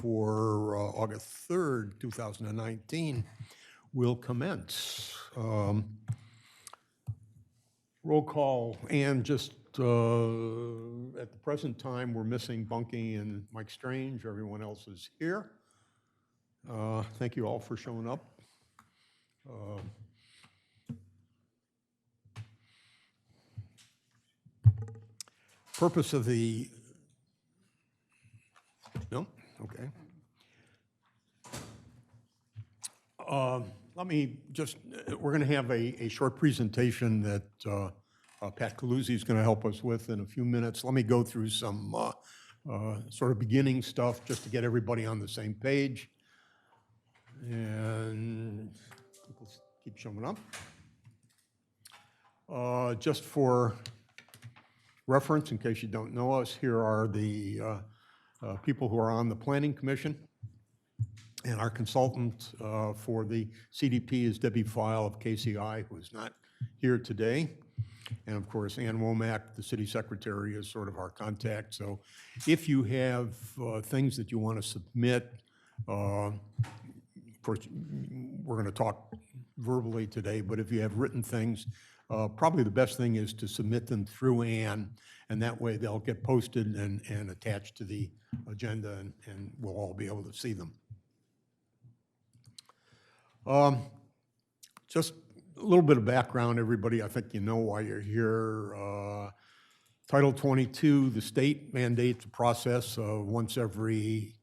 for August 3rd, 2019 will commence. Roll call, and just at the present time, we're missing Bunky and Mike Strange. Everyone else is here. Thank you all for showing up. Purpose of the, no? Okay. Let me just, we're going to have a short presentation that Pat Caluzzi is going to help us with in a few minutes. Let me go through some sort of beginning stuff just to get everybody on the same page. And people keep showing up. Just for reference, in case you don't know us, here are the people who are on the Planning Commission. And our consultant for the CDP is Debbie File of KCI, who is not here today. And of course, Ann Womack, the city secretary, is sort of our contact. So if you have things that you want to submit, of course, we're going to talk verbally today, but if you have written things, probably the best thing is to submit them through Ann, and that way they'll get posted and attached to the agenda, and we'll all be able to see them. Just a little bit of background, everybody. I think you know why you're here. Title 22, the state mandates a process once every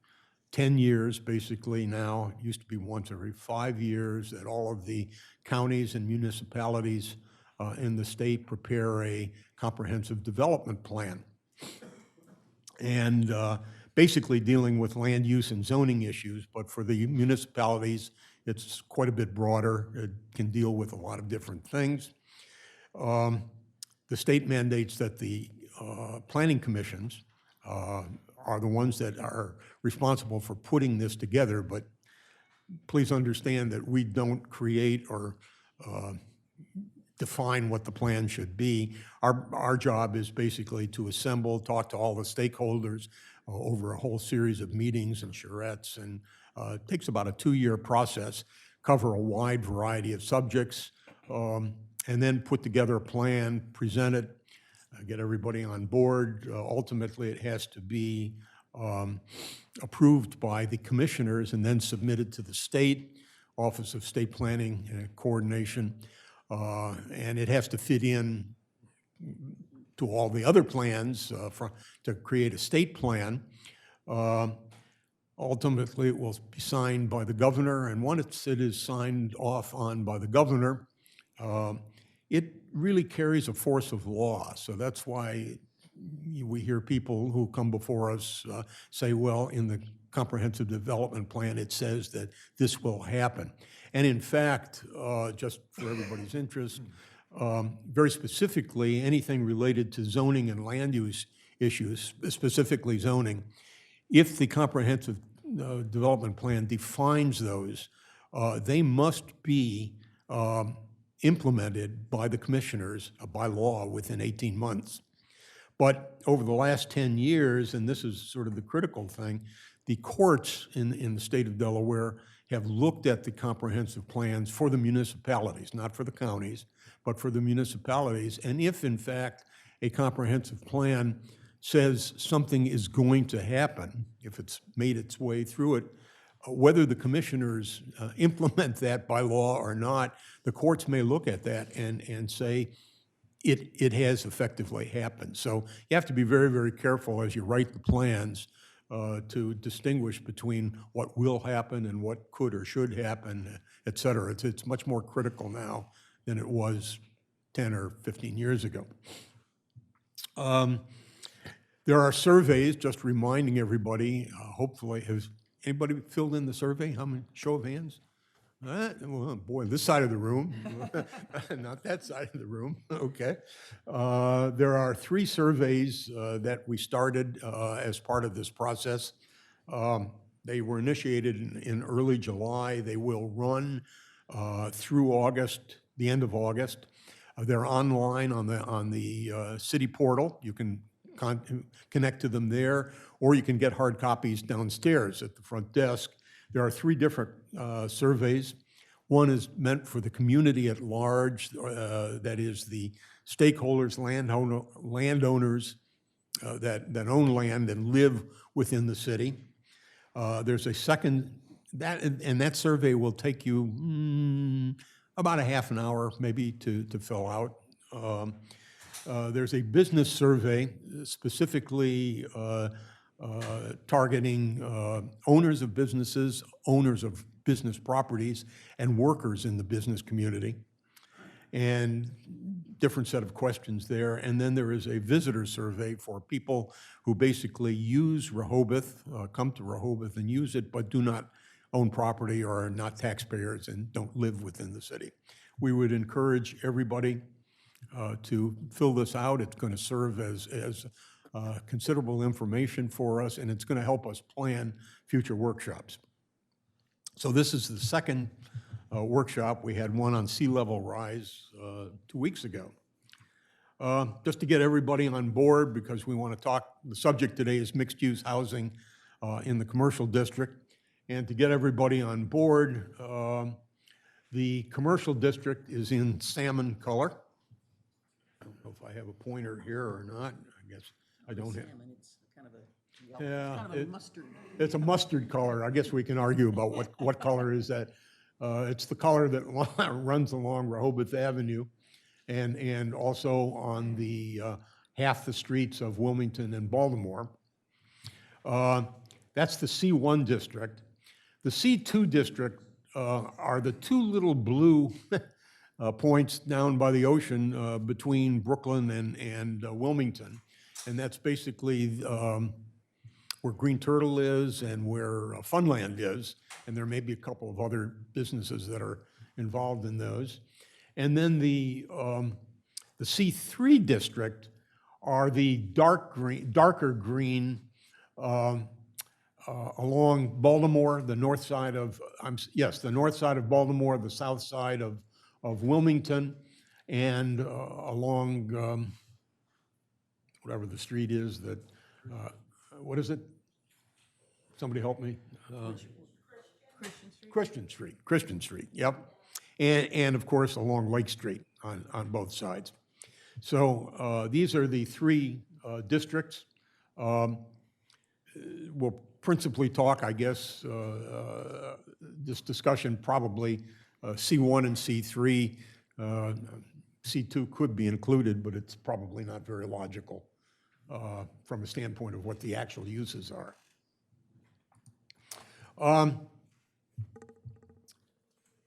10 years, basically now. It used to be once every 5 years that all of the counties and municipalities in the state prepare a comprehensive development plan. And basically dealing with land use and zoning issues, but for the municipalities, it's quite a bit broader. It can deal with a lot of different things. The state mandates that the planning commissions are the ones that are responsible for putting this together, but please understand that we don't create or define what the plan should be. Our job is basically to assemble, talk to all the stakeholders over a whole series of meetings and charrettes, and it takes about a 2-year process, cover a wide variety of subjects, and then put together a plan, present it, get everybody on board. Ultimately, it has to be approved by the commissioners and then submitted to the state, Office of State Planning and Coordination, and it has to fit in to all the other plans to create a state plan. Ultimately, it will be signed by the governor, and once it is signed off on by the governor, it really carries a force of law. So that's why we hear people who come before us say, well, in the comprehensive development plan, it says that this will happen. And in fact, just for everybody's interest, very specifically, anything related to zoning and land use issues, specifically zoning, if the comprehensive development plan defines those, they must be implemented by the commissioners by law within 18 months. But over the last 10 years, and this is sort of the critical thing, the courts in the state of Delaware have looked at the comprehensive plans for the municipalities, not for the counties, but for the municipalities. And if, in fact, a comprehensive plan says something is going to happen, if it's made its way through it, whether the commissioners implement that by law or not, the courts may look at that and say it has effectively happened. So you have to be very, very careful as you write the plans to distinguish between what will happen and what could or should happen, et cetera. It's much more critical now than it was 10 or 15 years ago. There are surveys, just reminding everybody, hopefully, has anybody filled in the survey? How many? Show of hands? Well, boy, this side of the room, not that side of the room, okay. There are 3 surveys that we started as part of this process. They were initiated in early July. They will run through August, the end of August. They're online on the city portal. You can connect to them there, or you can get hard copies downstairs at the front desk. There are 3 different surveys. One is meant for the community at large, that is the stakeholders, landowners that own land and live within the city. There's a second, that survey will take you about a half an hour maybe to fill out. There's a business survey specifically targeting owners of businesses, owners of business properties, and workers in the business community. And different set of questions there. And then there is a visitor survey for people who basically use Rehoboth, come to Rehoboth and use it, but do not own property or are not taxpayers and don't live within the city. We would encourage everybody to fill this out. It's going to serve as considerable information for us, and it's going to help us plan future workshops. So this is the second workshop. We had one on sea level rise 2 weeks ago. Just to get everybody on board, because we want to talk, the subject today is mixed-use housing in the commercial district. And to get everybody on board, the commercial district is in salmon color. I don't know if I have a pointer here or not. I guess I don't have. It's kind of a yellow, kind of a mustard. It's a mustard color. I guess we can argue about what color is that. It's the color that runs along Rehoboth Avenue and also on the half the streets of Wilmington and Baltimore. That's the C1 district. The C2 district are the 2 little blue points down by the ocean between Brooklyn and Wilmington. And that's basically where Green Turtle is and where Funland is. And there may be a couple of other businesses that are involved in those. And then the C3 district are the darker green along Baltimore, the north side of, the north side of Baltimore, the south side of Wilmington, and along whatever the street is that, what is it? Somebody help me. Christian Street, yep. And of course along Lake Street on both sides. So these are the 3 districts. We'll principally talk, I guess, this discussion probably C1 and C3. C2 could be included, but it's probably not very logical from a standpoint of what the actual uses are.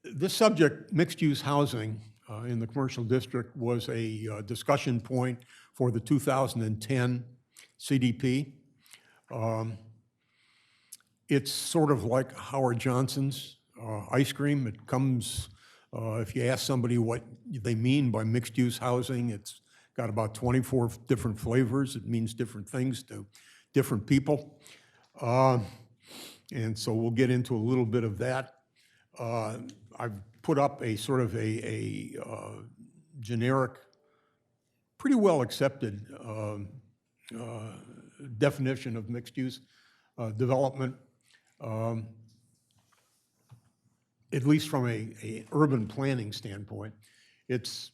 This subject, mixed-use housing in the commercial district, was a discussion point for the 2010 CDP. It's sort of like Howard Johnson's ice cream. It comes, if you ask somebody what they mean by mixed-use housing, it's got about 24 different flavors. It means different things to different people. And so we'll get into a little bit of that. I've put up a sort of a generic, pretty well accepted definition of mixed-use development, at least from a urban planning standpoint. It's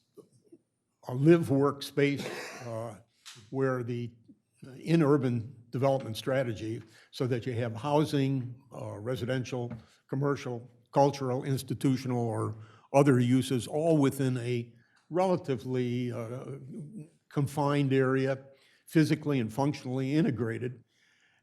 a live-work space where in urban development strategy, so that you have housing, residential, commercial, cultural, institutional, or other uses, all within a relatively confined area, physically and functionally integrated.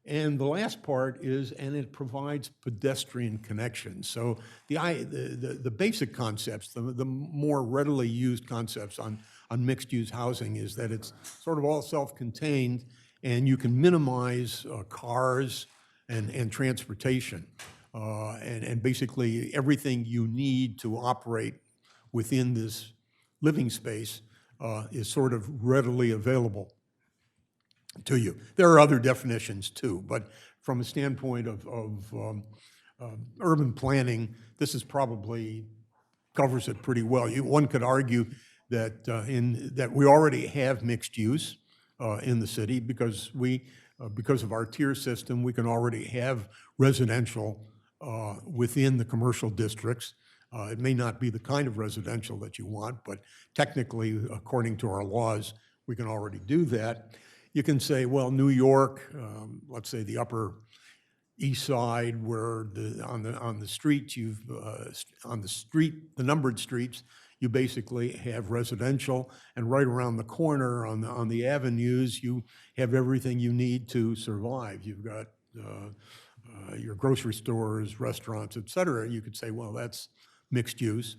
And the last part is, and it provides pedestrian connections. So the basic concepts, the more readily used concepts on mixed-use housing is that it's sort of all self-contained, and you can minimize cars and transportation. And basically everything you need to operate within this living space is sort of readily available to you. There are other definitions too, but from a standpoint of urban planning, this is probably covers it pretty well. One could argue that that we already have mixed use in the city because because of our tier system, we can already have residential within the commercial districts. It may not be the kind of residential that you want, but technically, according to our laws, we can already do that. You can say, well, New York, let's say the Upper East Side, where on the streets the numbered streets, you basically have residential, and right around the corner on the avenues, you have everything you need to survive. You've got your grocery stores, restaurants, et cetera. You could say, well, that's mixed use.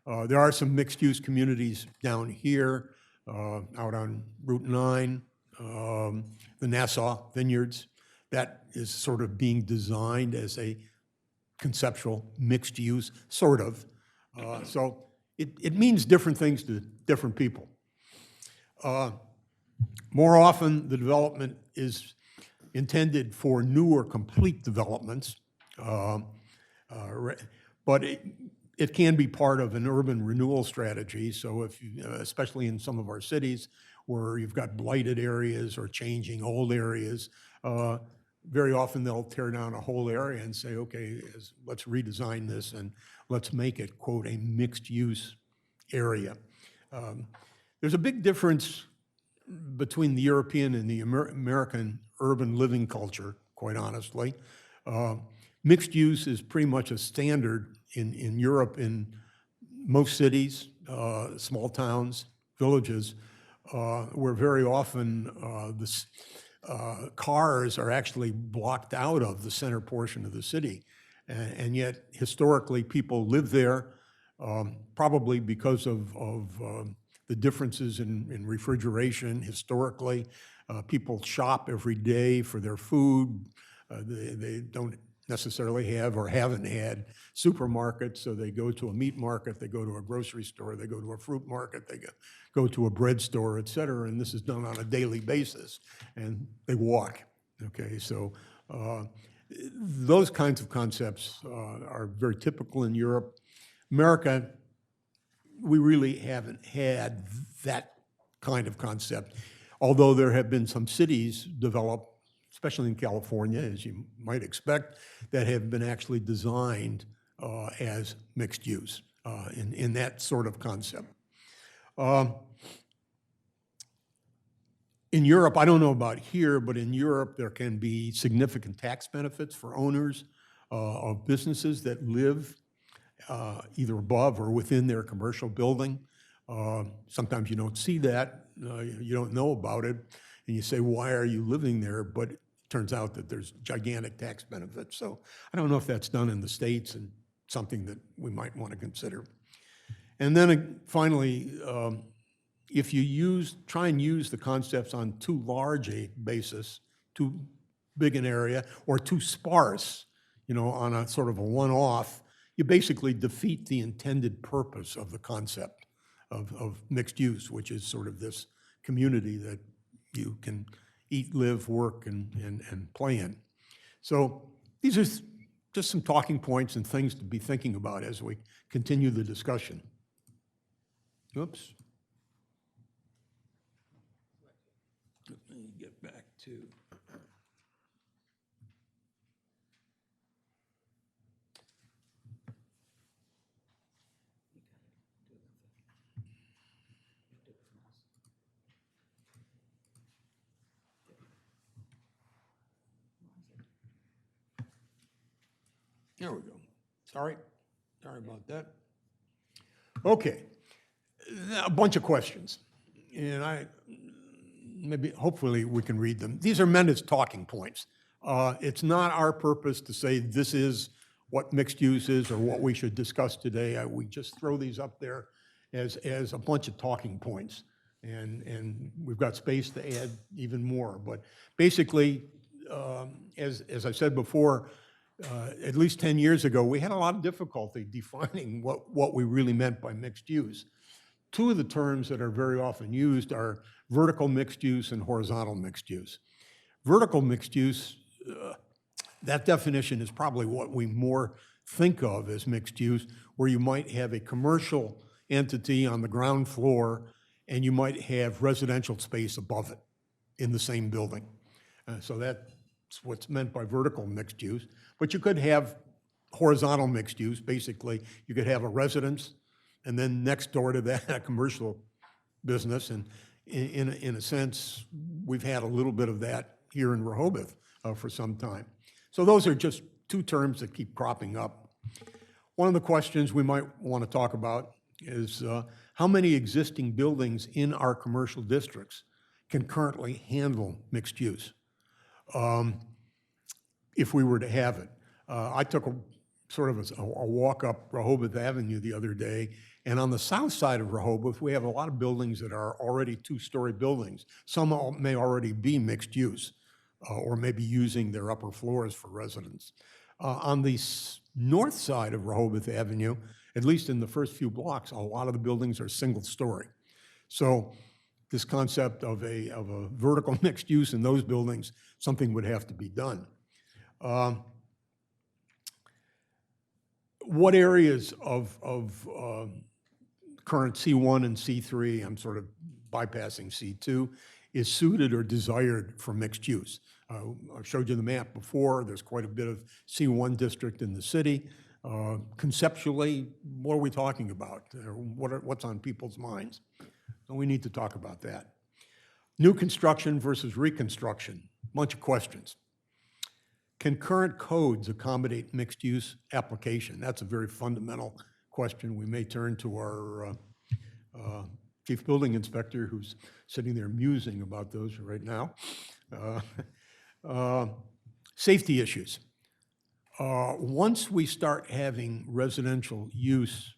There are some mixed use communities down here, out on Route 9, the Nassau Vineyards. That is sort of being designed as a conceptual mixed use, sort of. So it means different things to different people. More often, the development is intended for new or complete developments, but it can be part of an urban renewal strategy. So if you, especially in some of our cities where you've got blighted areas or changing old areas, very often they'll tear down a whole area and say, okay, let's redesign this and let's make it, quote, a mixed-use area. There's a big difference between the European and the American urban living culture, quite honestly. Mixed use is pretty much a standard in Europe in most cities, small towns, villages, where very often cars are actually blocked out of the center portion of the city. And yet, historically, people live there, probably because of the differences in refrigeration. Historically, people shop every day for their food. They don't necessarily have or haven't had supermarkets, so they go to a meat market, they go to a grocery store, they go to a fruit market, they go to a bread store, et cetera, and this is done on a daily basis, and they walk, okay? So those kinds of concepts are very typical in Europe. America, we really haven't had that kind of concept, although there have been some cities developed, especially in California, as you might expect, that have been actually designed as mixed use in that sort of concept. In Europe, I don't know about here, but in Europe, there can be significant tax benefits for owners of businesses that live either above or within their commercial building. Sometimes you don't see that, you don't know about it, and you say, why are you living there? But it turns out that there's gigantic tax benefits. So I don't know if that's done in the States and something that we might want to consider. And then finally, if you try and use the concepts on too large a basis, too big an area, or too sparse, on a sort of a one-off, you basically defeat the intended purpose of the concept of mixed use, which is sort of this community that you can eat, live, work, and play in. So these are just some talking points and things to be thinking about as we continue the discussion. Oops. Let me get back to... There we go. Sorry about that. Okay, a bunch of questions, and hopefully we can read them. These are meant as talking points. It's not our purpose to say this is what mixed use is or what we should discuss today. We just throw these up there as a bunch of talking points, and we've got space to add even more. But basically, as I said before, at least 10 years ago, we had a lot of difficulty defining what we really meant by mixed use. Two of the terms that are very often used are vertical mixed use and horizontal mixed use. Vertical mixed use, that definition is probably what we more think of as mixed use, where you might have a commercial entity on the ground floor and you might have residential space above it. in the same building. So that's what's meant by vertical mixed use. But you could have horizontal mixed use. Basically, you could have a residence, and then next door to that, a commercial business. And in a sense, we've had a little bit of that here in Rehoboth for some time. So those are just two terms that keep cropping up. One of the questions we might want to talk about is how many existing buildings in our commercial districts can currently handle mixed use if we were to have it. I took a sort of a walk up Rehoboth Avenue the other day, and on the south side of Rehoboth, we have a lot of buildings that are already two-story buildings. Some may already be mixed use, or maybe using their upper floors for residents. On the north side of Rehoboth Avenue, at least in the first few blocks, a lot of the buildings are single-story. So this concept of a vertical mixed use in those buildings, something would have to be done. What areas of current C1 and C3, I'm sort of bypassing C2, is suited or desired for mixed use? I showed you the map before. There's quite a bit of C1 district in the city. Conceptually, what are we talking about? What's on people's minds? And we need to talk about that. New construction versus reconstruction, bunch of questions. Can current codes accommodate mixed-use application? That's a very fundamental question. We may turn to our chief building inspector, who's sitting there musing about those right now. Safety issues. Once we start having residential use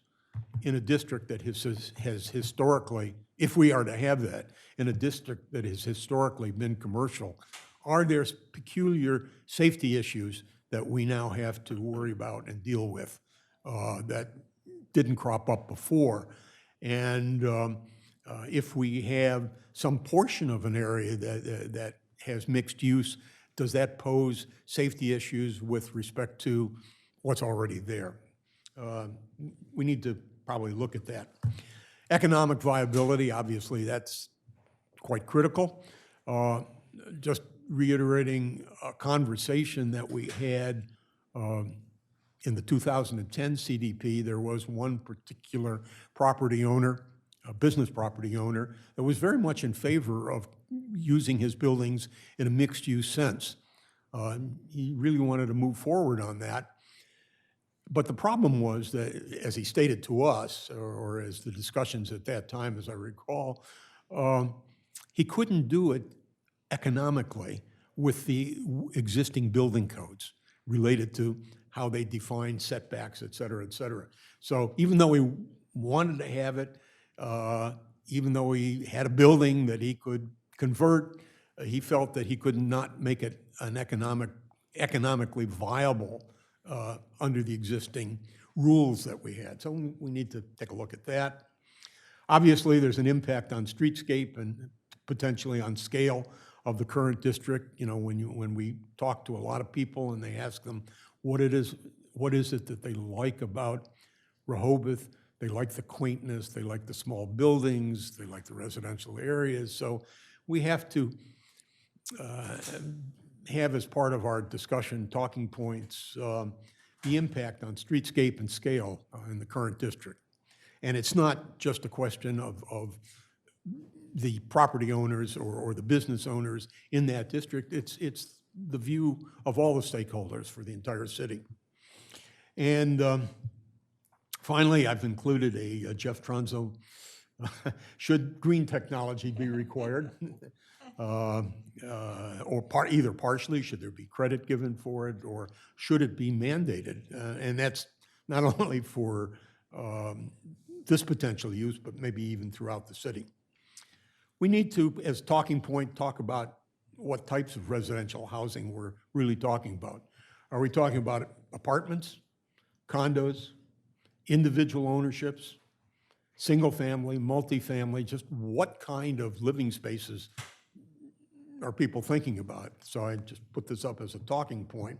in a district that has historically, if we are to have that, in a district that has historically been commercial, are there peculiar safety issues that we now have to worry about and deal with that didn't crop up before? And if we have some portion of an area that has mixed use, does that pose safety issues with respect to what's already there? We need to probably look at that. Economic viability, obviously, that's quite critical. Just reiterating a conversation that we had in the 2010 CDP, there was one particular property owner, a business property owner, that was very much in favor of using his buildings in a mixed-use sense. He really wanted to move forward on that. But the problem was that, as he stated to us, or as the discussions at that time, as I recall, he couldn't do it economically with the existing building codes related to how they define setbacks, et cetera, et cetera. So even though he wanted to have it, even though he had a building that he could convert, he felt that he could not make it an economically viable under the existing rules that we had. So we need to take a look at that. Obviously, there's an impact on streetscape and potentially on scale of the current district. You know, when we talk to a lot of people and they ask them what is it that they like about Rehoboth, they like the quaintness, they like the small buildings, they like the residential areas. So we have to have as part of our discussion talking points the impact on streetscape and scale in the current district. And it's not just a question of the property owners or the business owners in that district. It's the view of all the stakeholders for the entire city. And finally, I've included a Jeff Tronzo, should green technology be required? Or either partially, should there be credit given for it, or should it be mandated? And that's not only for this potential use, but maybe even throughout the city. We need to, as talking point, talk about what types of residential housing we're really talking about. Are we talking about apartments, condos, individual ownerships, single family, multifamily? Just what kind of living spaces are people thinking about? So I just put this up as a talking point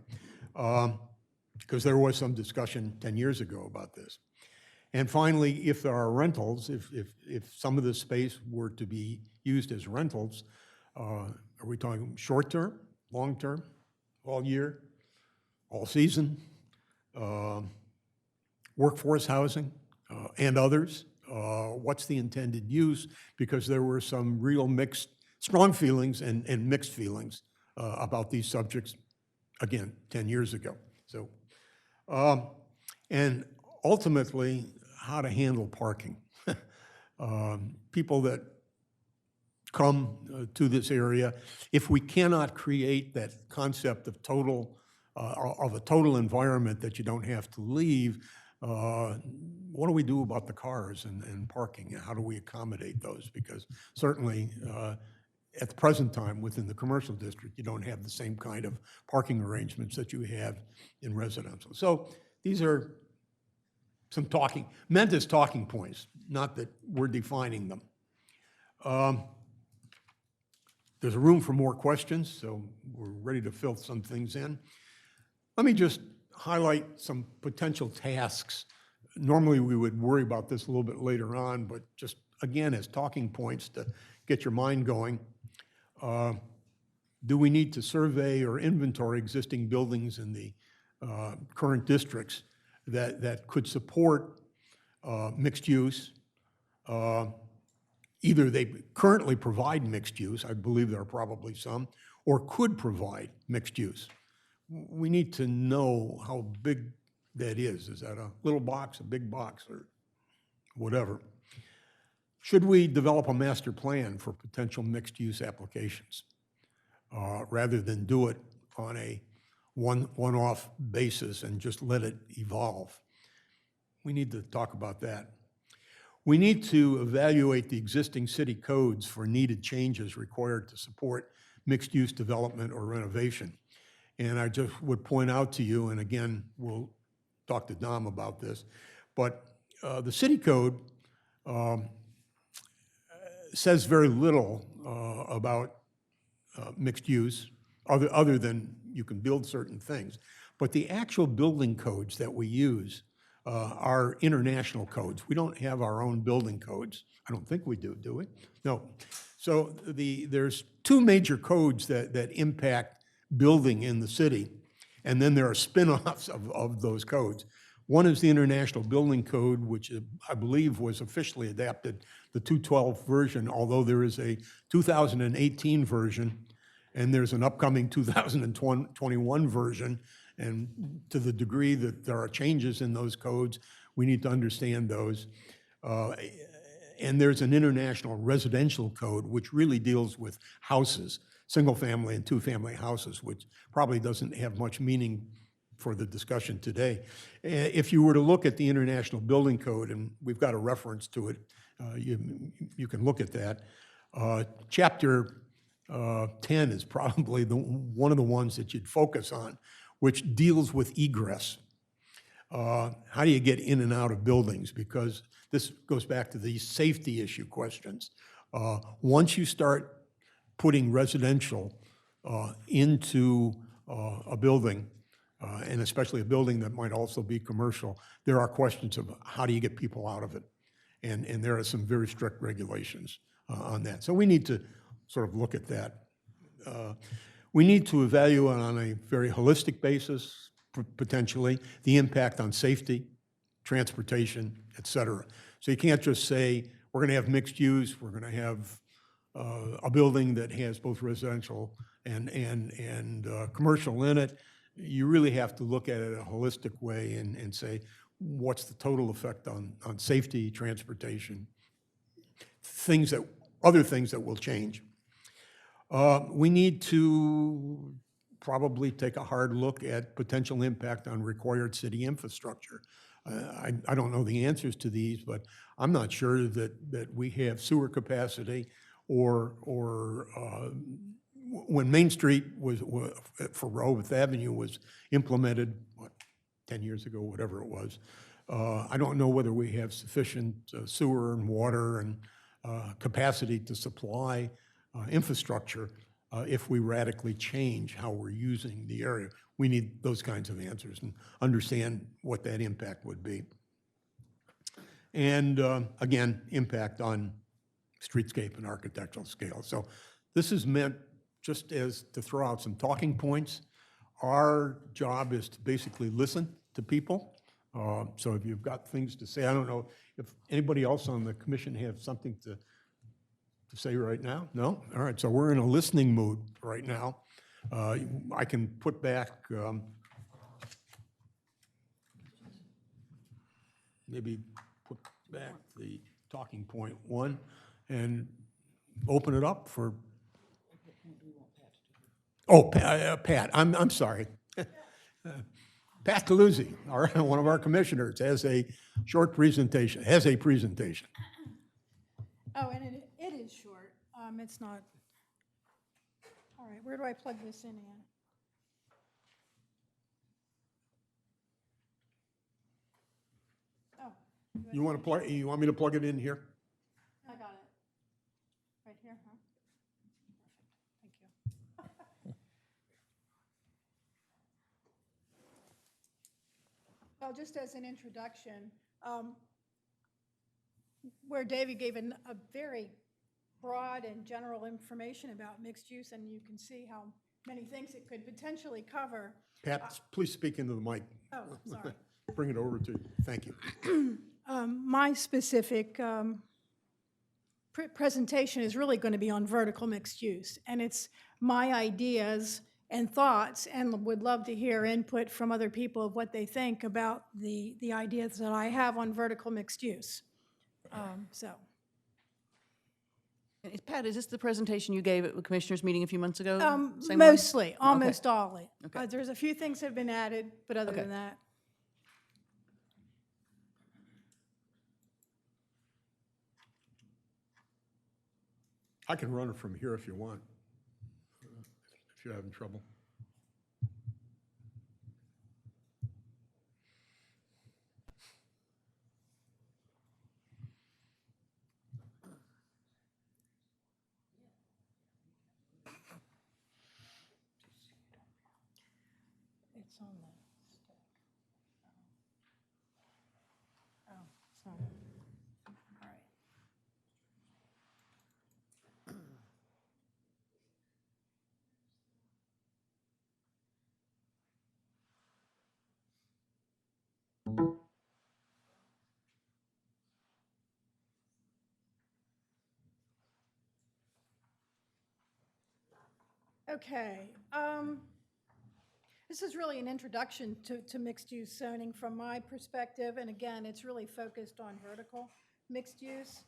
because there was some discussion 10 years ago about this. And finally, if there are rentals, if some of the space were to be used as rentals, Are we talking short-term, long-term, all year, all season, workforce housing, and others? What's the intended use? Because there were some real strong feelings and mixed feelings about these subjects, again, 10 years ago. So, and ultimately, how to handle parking. People that come to this area, if we cannot create that concept of a total environment that you don't have to leave, what do we do about the cars and parking? How do we accommodate those? Because certainly at the present time within the commercial district, you don't have the same kind of parking arrangements that you have in residential. So these are some meant as talking points, not that we're defining them. There's room for more questions, so we're ready to fill some things in. Let me just highlight some potential tasks. Normally we would worry about this a little bit later on, but just again as talking points to get your mind going. Do we need to survey or inventory existing buildings in the current districts that could support mixed use? Either they currently provide mixed use, I believe there are probably some, or could provide mixed use. We need to know how big that is. Is that a little box, a big box, or whatever? Should we develop a master plan for potential mixed-use applications rather than do it on a one-off basis and just let it evolve? We need to talk about that. We need to evaluate the existing city codes for needed changes required to support mixed-use development or renovation. And I just would point out to you, and again, we'll talk to Dom about this, but the city code says very little about mixed use, other than you can build certain things. But the actual building codes that we use are international codes. We don't have our own building codes. I don't think we do we? No. So there's two major codes that impact building in the city, and then there are spin-offs of those codes. One is the International Building Code, which I believe was officially adapted, the 212 version, although there is a 2018 version, and there's an upcoming 2021 version. And to the degree that there are changes in those codes, we need to understand those. And there's an International Residential Code, which really deals with houses, single-family and two-family houses, which probably doesn't have much meaning for the discussion today. If you were to look at the International Building Code, and we've got a reference to it, you can look at that. Chapter 10 is probably one of the ones that you'd focus on, which deals with egress. How do you get in and out of buildings? Because this goes back to these safety issue questions. Once you start putting residential into a building, and especially a building that might also be commercial, there are questions of how do you get people out of it? And there are some very strict regulations on that. So we need to sort of look at that. We need to evaluate on a very holistic basis, potentially, the impact on safety, transportation, et cetera. So you can't just say, we're going to have mixed use, we're going to have a building that has both residential and commercial in it. You really have to look at it in a holistic way and say, what's the total effect on safety, transportation, other things that will change. We need to probably take a hard look at potential impact on required city infrastructure. I don't know the answers to these, but I'm not sure that we have sewer capacity or when Main Street for Rehoboth Avenue was implemented, 10 years ago, whatever it was, I don't know whether we have sufficient sewer and water and capacity to supply infrastructure if we radically change how we're using the area. We need those kinds of answers and understand what that impact would be. And again, impact on streetscape and architectural scale. So this is meant just as to throw out some talking points, our job is to basically listen to people. So if you've got things to say, I don't know if anybody else on the commission has something to say right now? No? All right, so we're in a listening mood right now. I can put back, maybe put back the talking point one and open it up for, oh, Pat, I'm sorry. Pat Taluzzi, one of our commissioners, has a presentation. Oh, and it is short. It's not. All right, where do I plug this in, Ann? Oh. You want me to plug it in here? I got it. Right here, huh? Perfect. Thank you. Well, just as an introduction, where David gave a very broad and general information about mixed use, and you can see how many things it could potentially cover. Pat, please speak into the mic. Oh, sorry. Bring it over to you. Thank you. My specific presentation is really going to be on vertical mixed use, and it's my ideas and thoughts, and would love to hear input from other people of what they think about the ideas that I have on vertical mixed use. Pat, is this the presentation you gave at the commissioners' meeting a few months ago? Same one? Mostly, almost all. Okay. There's a few things that have been added, but other Okay. than that. I can run it from here if you want, if you're having trouble. It's on the stick. Oh, sorry. All right. Okay. This is really an introduction to mixed-use zoning from my perspective, and again, it's really focused on vertical mixed use.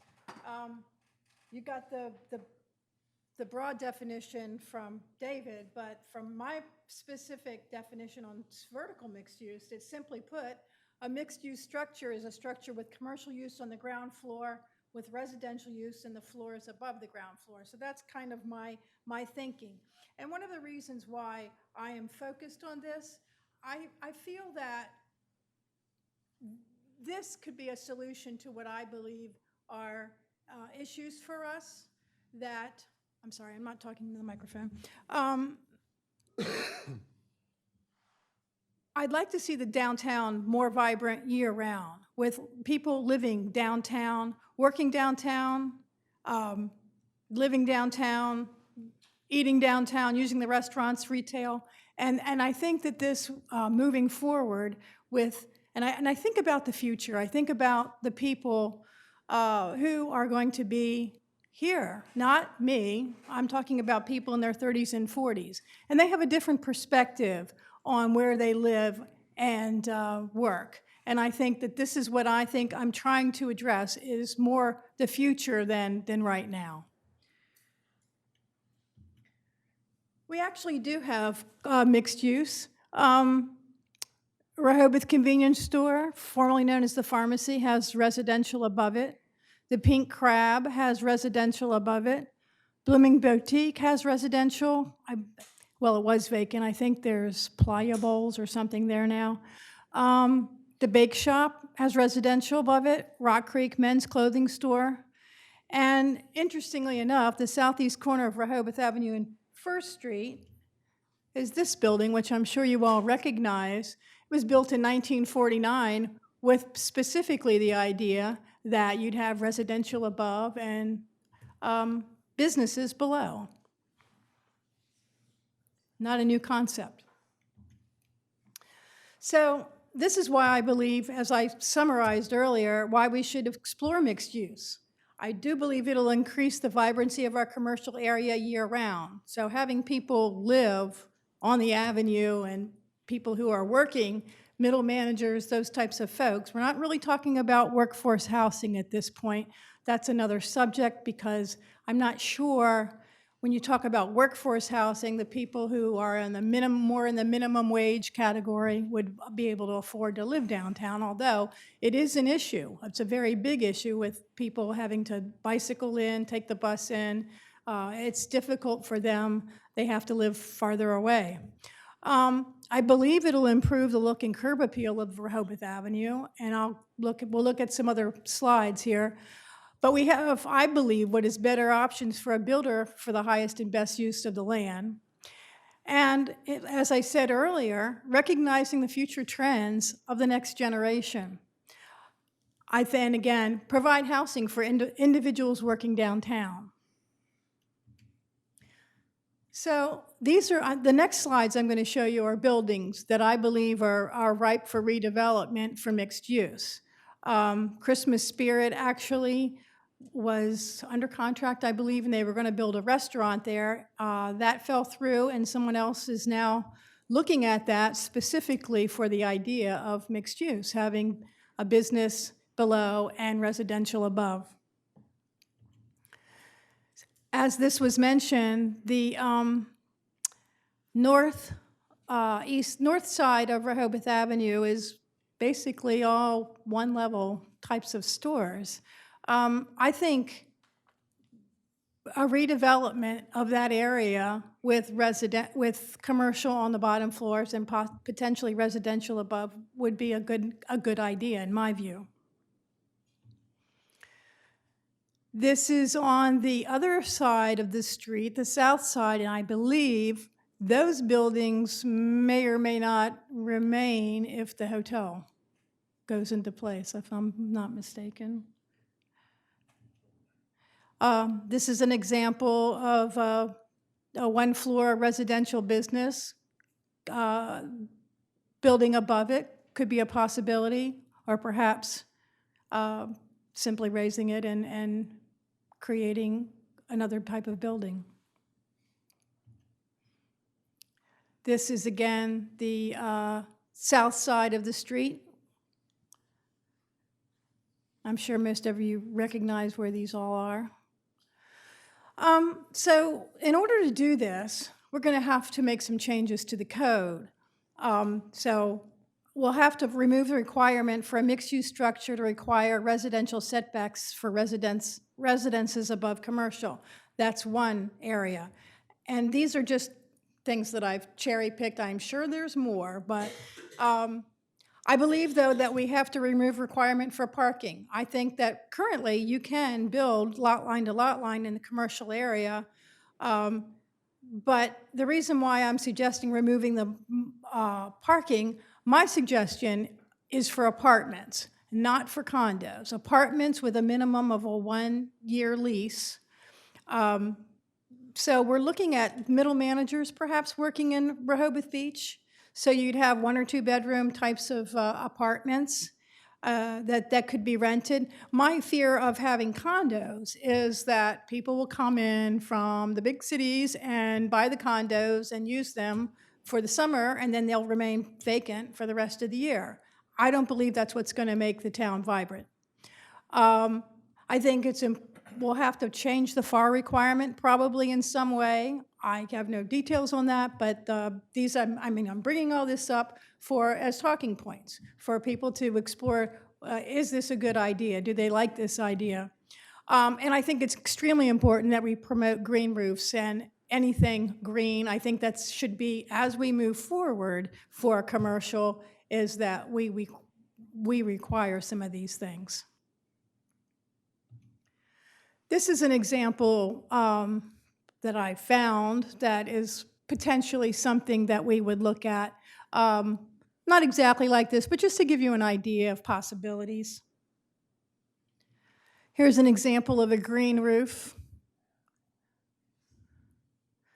You got the broad definition from David, but from my specific definition on vertical mixed use, it's simply put, a mixed-use structure is a structure with commercial use on the ground floor, with residential use in the floors above the ground floor. So that's kind of my thinking. And one of the reasons why I am focused on this, I feel that this could be a solution to what I believe are issues for us that, I'm sorry, I'm not talking to the microphone. I'd like to see the downtown more vibrant year-round, with people living downtown, working downtown, living downtown, eating downtown, using the restaurants, retail. And I think that this, moving forward with, and I think about the future. I think about the people who are going to be here, not me. I'm talking about people in their 30s and 40s. And they have a different perspective on where they live and work. And I think that this is what I think I'm trying to address, is more the future than right now. We actually do have mixed use. Rehoboth Convenience Store, formerly known as the Pharmacy, has residential above it. The Pink Crab has residential above it. Blooming Boutique has residential. Well, it was vacant. I think there's Playa Bowls or something there now. The Bake Shop has residential above it. Rock Creek Men's Clothing Store. And interestingly enough, the southeast corner of Rehoboth Avenue and First Street is this building, which I'm sure you all recognize. It was built in 1949 with specifically the idea that you'd have residential above and businesses below. not a new concept. So this is why I believe, as I summarized earlier, why we should explore mixed use. I do believe it'll increase the vibrancy of our commercial area year-round. So having people live on the avenue and people who are working, middle managers, those types of folks, we're not really talking about workforce housing at this point. That's another subject because I'm not sure when you talk about workforce housing, the people who are in the more in the minimum wage category would be able to afford to live downtown, although it is an issue. It's a very big issue with people having to bicycle in, take the bus in. It's difficult for them. They have to live farther away. I believe it'll improve the look and curb appeal of Rehoboth Avenue, and we'll look at some other slides here. But we have, I believe, what is better options for a builder for the highest and best use of the land. And as I said earlier, recognizing the future trends of the next generation. I then, again, provide housing for individuals working downtown. So these are, the next slides I'm going to show you are buildings that I believe are ripe for redevelopment for mixed use. Christmas Spirit actually was under contract, I believe, and they were going to build a restaurant there. That fell through, and someone else is now looking at that specifically for the idea of mixed use, having a business below and residential above. As this was mentioned, the north side of Rehoboth Avenue is basically all one-level types of stores. I think a redevelopment of that area with commercial on the bottom floors and potentially residential above would be a good idea in my view. This is on the other side of the street, the south side, and I believe those buildings may or may not remain if the hotel goes into place, if I'm not mistaken. This is an example of a one-floor residential business. Building above it could be a possibility, or perhaps simply raising it and creating another type of building. This is, again, the south side of the street. I'm sure most of you recognize where these all are. So in order to do this, we're going to have to make some changes to the code. So we'll have to remove the requirement for a mixed-use structure to require residential setbacks for residences above commercial. That's one area. And these are just things that I've cherry-picked. I'm sure there's more, but I believe, though, that we have to remove requirement for parking. I think that currently you can build lot line to lot line in the commercial area, but the reason why I'm suggesting removing the parking, my suggestion is for apartments, not for condos. Apartments with a minimum of a 1-year lease. So we're looking at middle managers perhaps working in Rehoboth Beach. So you'd have 1 or 2 bedroom types of apartments that could be rented. My fear of having condos is that people will come in from the big cities and buy the condos and use them for the summer, and then they'll remain vacant for the rest of the year. I don't believe that's what's going to make the town vibrant. I think we'll have to change the FAR requirement probably in some way. I have no details on that, but I'm bringing all this up as talking points for people to explore, is this a good idea? Do they like this idea? And I think it's extremely important that we promote green roofs and anything green. I think that should be, as we move forward for commercial, is that we require some of these things. This is an example that I found that is potentially something that we would look at. Not exactly like this, but just to give you an idea of possibilities. Here's an example of a green roof.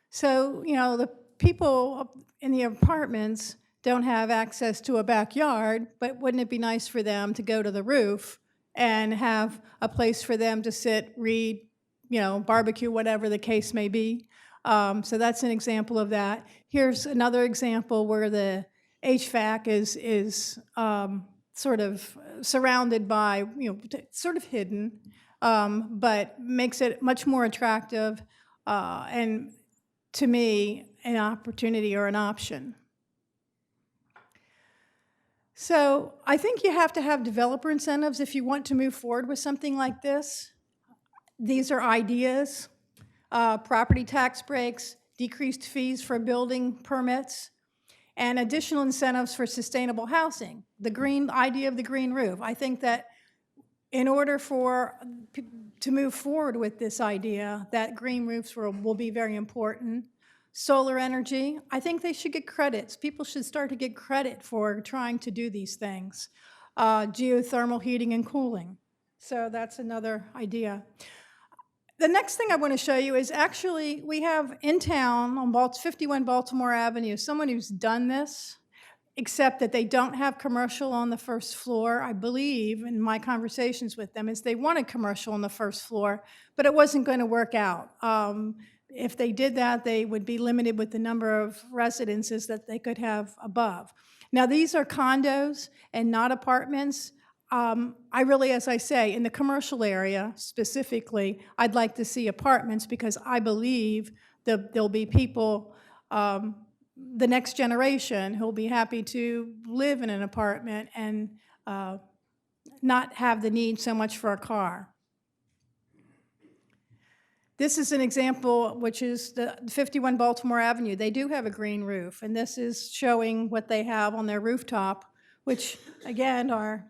So, you know, the people in the apartments don't have access to a backyard, but wouldn't it be nice for them to go to the roof and have a place for them to sit, read, barbecue, whatever the case may be? So that's an example of that. Here's another example where the HVAC is sort of surrounded by, sort of hidden, but makes it much more attractive and, to me, an opportunity or an option. So I think you have to have developer incentives if you want to move forward with something like this. These are ideas: property tax breaks, decreased fees for building permits, and additional incentives for sustainable housing. The idea of the green roof. I think that in order to move forward with this idea, that green roofs will be very important. Solar energy, I think they should get credits. People should start to get credit for trying to do these things. Geothermal heating and cooling. So that's another idea. The next thing I want to show you is actually we have in town on 51 Baltimore Avenue someone who's done this, except that they don't have commercial on the first floor. I believe in my conversations with them is they wanted commercial on the first floor, but it wasn't going to work out. If they did that, they would be limited with the number of residences that they could have above. Now, these are condos and not apartments. I really, as I say, in the commercial area specifically, I'd like to see apartments because I believe that there'll be people, the next generation, who'll be happy to live in an apartment and not have the need so much for a car. This is an example, which is the 51 Baltimore Avenue. They do have a green roof, and this is showing what they have on their rooftop, which, again, are,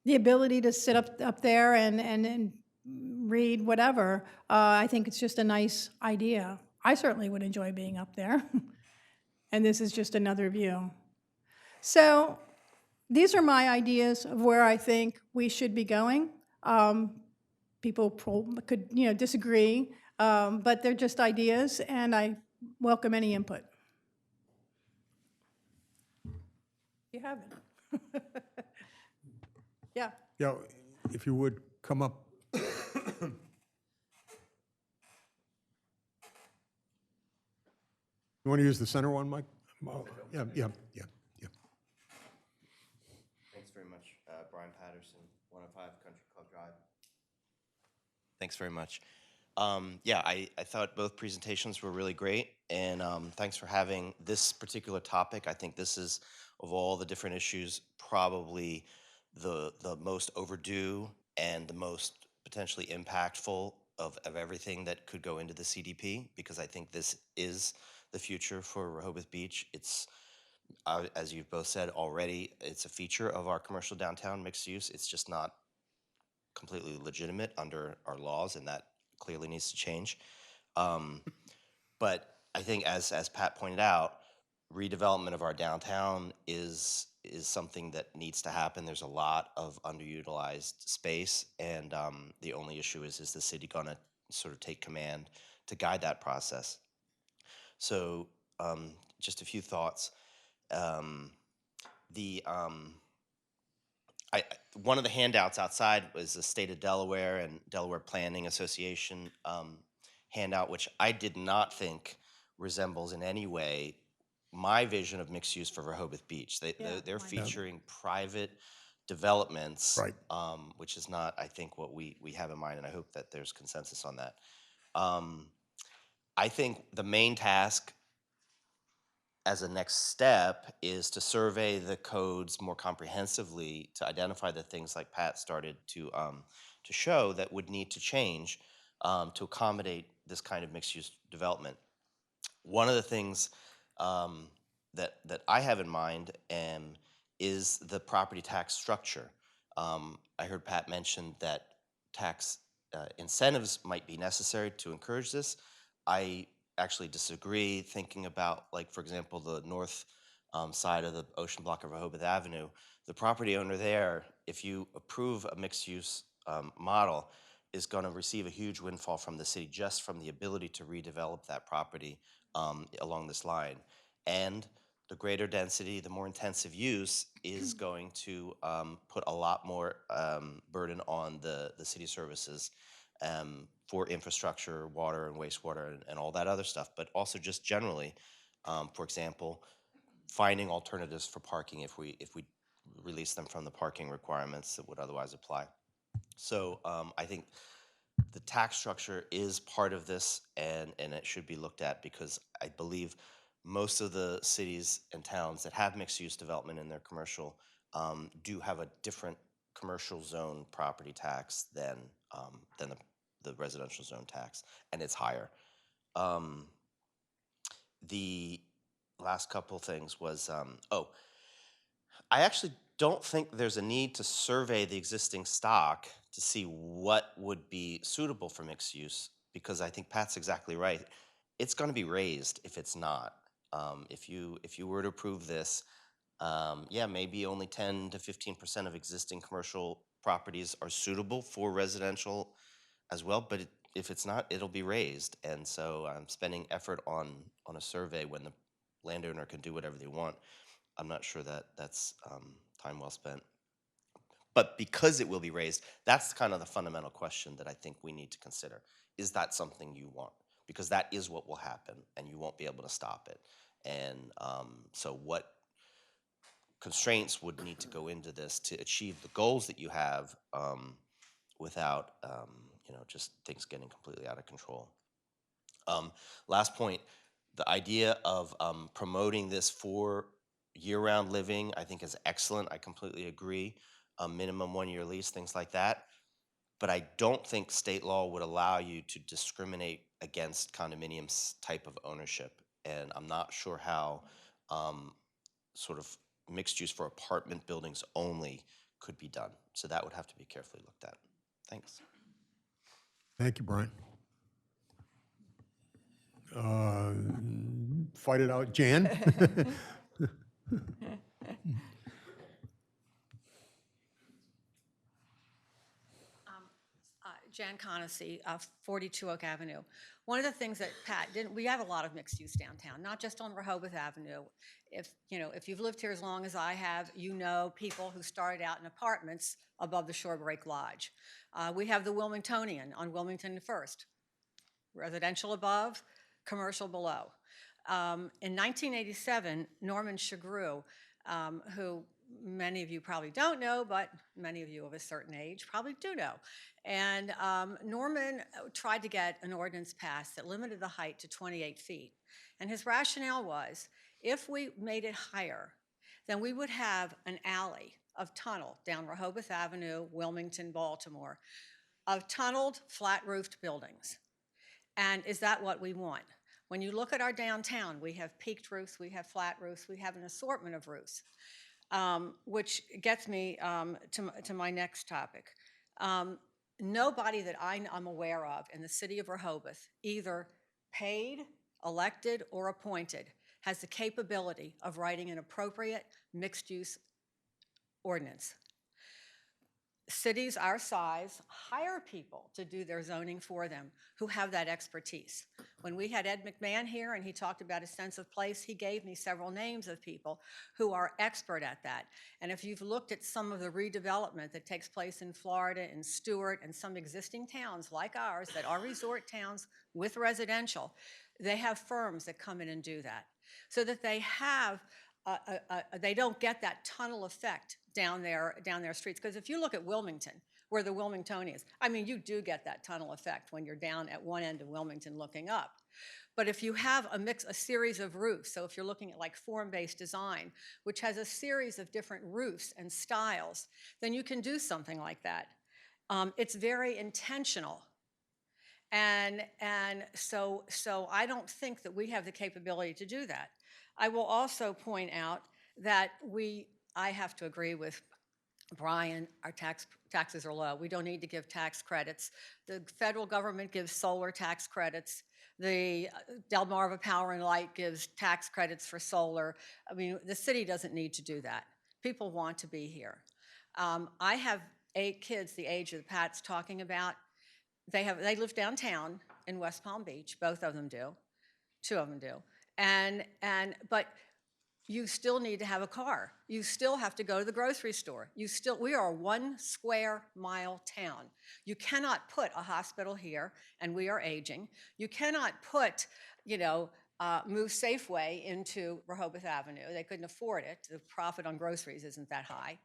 the ability to sit up there and read whatever. I think it's just a nice idea. I certainly would enjoy being up there. And this is just another view. So these are my ideas of where I think we should be going. People could, disagree, but they're just ideas, and I welcome any input. You have it. Yeah. Yeah, if you would come up. You want to use the center one, Mike? Yeah. Thanks very much. Brian Patterson, 105 Country Club Drive. Thanks very much. Yeah, I thought both presentations were really great, and thanks for having this particular topic. I think this is, of all the different issues, probably the most overdue and the most potentially impactful of everything that could go into the CDP, because I think this is the future for Rehoboth Beach. It's, as you've both said already, it's a feature of our commercial downtown mixed use. It's just not completely legitimate under our laws, and that clearly needs to change. But I think, as Pat pointed out, redevelopment of our downtown is something that needs to happen. There's a lot of underutilized space, and the only issue is the city going to sort of take command to guide that process? So just a few thoughts. One of the handouts outside was the State of Delaware and Delaware Planning Association handout, which I did not think resembles in any way my vision of mixed use for Rehoboth Beach. They're featuring private developments, Right. Which is not, I think, what we have in mind, and I hope that there's consensus on that. I think the main task as a next step is to survey the codes more comprehensively to identify the things like Pat started to show that would need to change to accommodate this kind of mixed-use development. One of the things that I have in mind is the property tax structure. I heard Pat mention that tax incentives might be necessary to encourage this. I actually disagree, thinking about, like, for example, the north side of the ocean block of Rehoboth Avenue. The property owner there, if you approve a mixed-use model, is going to receive a huge windfall from the city just from the ability to redevelop that property along this line. And the greater density, the more intensive use is going to put a lot more burden on the city services for infrastructure, water and wastewater and all that other stuff, but also just generally, for example, finding alternatives for parking if we release them from the parking requirements that would otherwise apply. So I think the tax structure is part of this, and it should be looked at, because I believe most of the cities and towns that have mixed-use development in their commercial do have a different commercial zone property tax than the residential zone tax, and it's higher. The last couple things was, I actually don't think there's a need to survey the existing stock to see what would be suitable for mixed use, because I think Pat's exactly right. It's going to be raised if it's not. If you were to approve this, yeah, maybe only 10 to 15% of existing commercial properties are suitable for residential as well. But if it's not, it'll be raised. And so spending effort on a survey when the landowner can do whatever they want, I'm not sure that that's time well spent. But because it will be raised, that's kind of the fundamental question that I think we need to consider. Is that something you want? Because that is what will happen, and you won't be able to stop it. And so what constraints would need to go into this to achieve the goals that you have without just things getting completely out of control? Last point, the idea of promoting this for year-round living, I think, is excellent. I completely agree. A minimum one-year lease, things like that. But I don't think state law would allow you to discriminate against condominiums type of ownership. And I'm not sure how sort of mixed use for apartment buildings only could be done. So that would have to be carefully looked at. Thanks. Thank you, Brian. Fight it out, Jan? Jan Conacy, 42 Oak Avenue. One of the things that Pat didn't, we have a lot of mixed use downtown, not just on Rehoboth Avenue. If you've lived here as long as I have, you know people who started out in apartments above the Shorebreak Lodge. We have the Wilmingtonian on Wilmington and First, residential above, commercial below. In 1987, Norman Chagru, who many of you probably don't know, but many of you of a certain age probably do know. And Norman tried to get an ordinance passed that limited the height to 28 feet. And his rationale was, if we made it higher, then we would have an alley of tunnel down Rehoboth Avenue, Wilmington, Baltimore, of tunneled, flat-roofed buildings. And is that what we want? When you look at our downtown, we have peaked roofs, we have flat roofs, we have an assortment of roofs. Which gets me to my next topic. Nobody that I'm aware of in the city of Rehoboth, either paid, elected, or appointed, has the capability of writing an appropriate mixed-use ordinance. Cities our size hire people to do their zoning for them who have that expertise. When we had Ed McMahon here and he talked about a sense of place, he gave me several names of people who are expert at that. And if you've looked at some of the redevelopment that takes place in Florida and Stewart and some existing towns like ours that are resort towns with residential, they have firms that come in and do that so that they have they don't get that tunnel effect down their streets. Because if you look at Wilmington, where the Wilmingtonian is, I mean, you do get that tunnel effect when you're down at one end of Wilmington looking up. But if you have a series of roofs, so if you're looking at like form-based design, which has a series of different roofs and styles, then you can do something like that. It's very intentional. And so I don't think that we have the capability to do that. I will also point out that I have to agree with Brian, our taxes are low. We don't need to give tax credits. The federal government gives solar tax credits. The Delmarva Power and Light gives tax credits for solar. I mean, the city doesn't need to do that. People want to be here. I have 8 kids the age that Pat's talking about. They live downtown in West Palm Beach, both of them do. 2 of them do. But you still need to have a car. You still have to go to the grocery store. We are a 1 square mile town. You cannot put a hospital here, and we are aging. You cannot put, move Safeway into Rehoboth Avenue. They couldn't afford it. The profit on groceries isn't that high.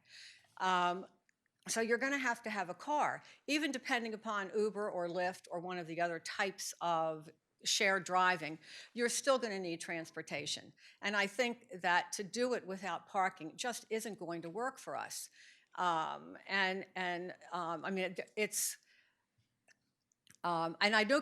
So you're going to have a car, even depending upon Uber or Lyft or one of the other types of shared driving, you're still going to need transportation. And I think that to do it without parking just isn't going to work for us. I mean, and I know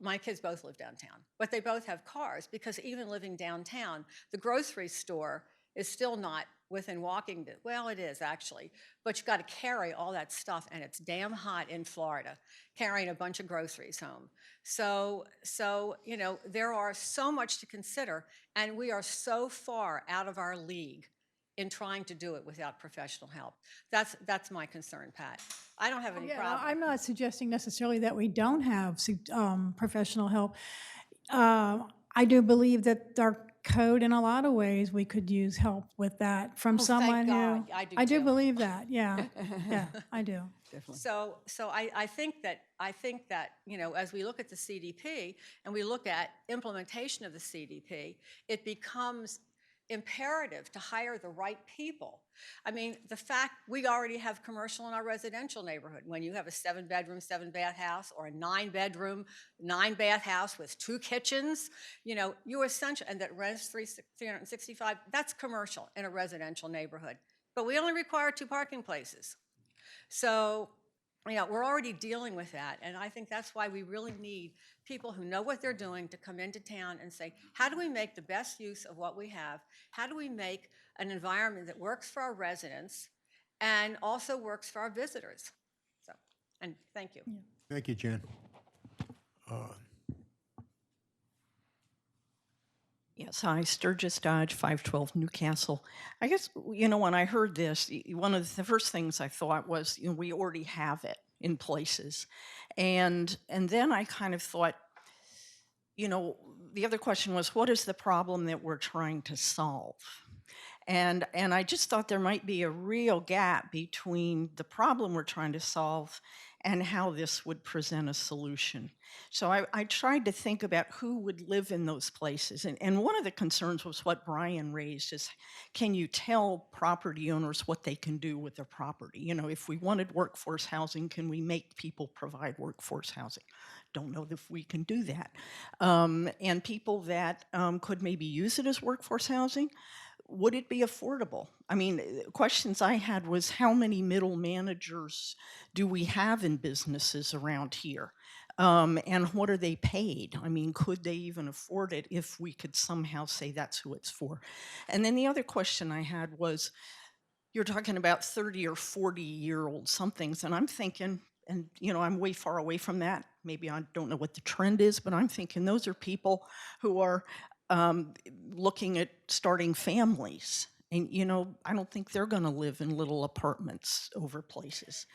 my kids both live downtown, but they both have cars because even living downtown, the grocery store is still not within walking distance. Well, it is actually, but you've got to carry all that stuff, and it's damn hot in Florida, carrying a bunch of groceries home. So there are so much to consider, and we are so far out of our league in trying to do it without professional help. That's my concern, Pat. I don't have any problem. I'm not suggesting necessarily that we don't have professional help. I do believe that our code, in a lot of ways, we could use help with that from someone thank God. who. I do too. believe that. Yeah, yeah, I do. Definitely. So I think that as we look at the CDP and we look at implementation of the CDP, it becomes imperative to hire the right people. I mean, the fact we already have commercial in our residential neighborhood. When you have a 7-bedroom, 7-bath house, or a 9-bedroom, 9-bath house with 2 kitchens, you essentially, and that rents $365, that's commercial in a residential neighborhood. But we only require 2 parking places. So, we're already dealing with that, and I think that's why we really need people who know what they're doing to come into town and say, how do we make the best use of what we have? How do we make an environment that works for our residents and also works for our visitors? So, and thank you. Thank you, Jen. Yes, hi, Sturgis Dodge, 512 Newcastle. I guess, when I heard this, one of the first things I thought was, we already have it in places. And then I kind of thought, the other question was, what is the problem that we're trying to solve? And I just thought there might be a real gap between the problem we're trying to solve and how this would present a solution. So I tried to think about who would live in those places. And one of the concerns was what Brian raised is, can you tell property owners what they can do with their property? If we wanted workforce housing, can we make people provide workforce housing? Don't know if we can do that. And people that could maybe use it as workforce housing, would it be affordable? I mean, questions I had was, how many middle managers do we have in businesses around here? And what are they paid? I mean, could they even afford it if we could somehow say that's who it's for? And then the other question I had was, you're talking about 30 or 40-year-old somethings, and I'm thinking, and I'm way far away from that. Maybe I don't know what the trend is, but I'm thinking those are people who are looking at starting families. And, I don't think they're going to live in little apartments over places.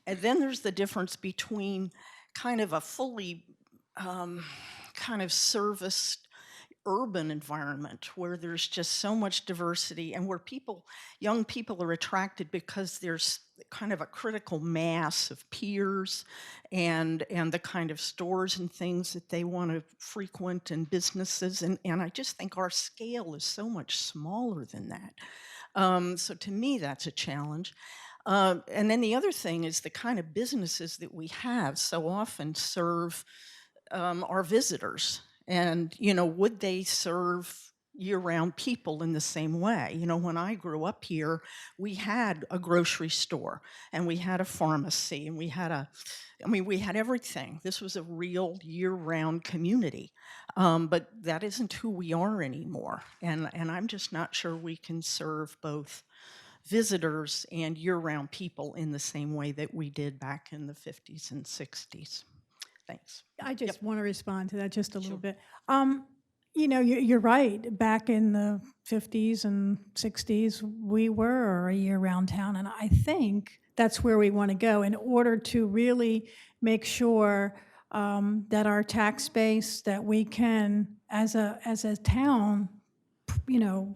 And then there's the difference between kind of a fully kind of serviced urban environment where there's just so much diversity and where young people are attracted because there's kind of a critical mass of peers and the kind of stores and things that they want to frequent and businesses. And I just think our scale is so much smaller than that. So to me, that's a challenge. And then the other thing is the kind of businesses that we have so often serve our visitors. And, would they serve year-round people in the same way? When I grew up here, we had a grocery store and we had a pharmacy and we had everything. This was a real year-round community. But that isn't who we are anymore. And I'm just not sure we can serve both visitors and year-round people in the same way that we did back in the 50s and 60s. Thanks. I just want to respond to that just a little bit. You're right. Back in the 50s and 60s, we were a year-round town, and I think that's where we want to go in order to really make sure that our tax base, that we can as a town, you know,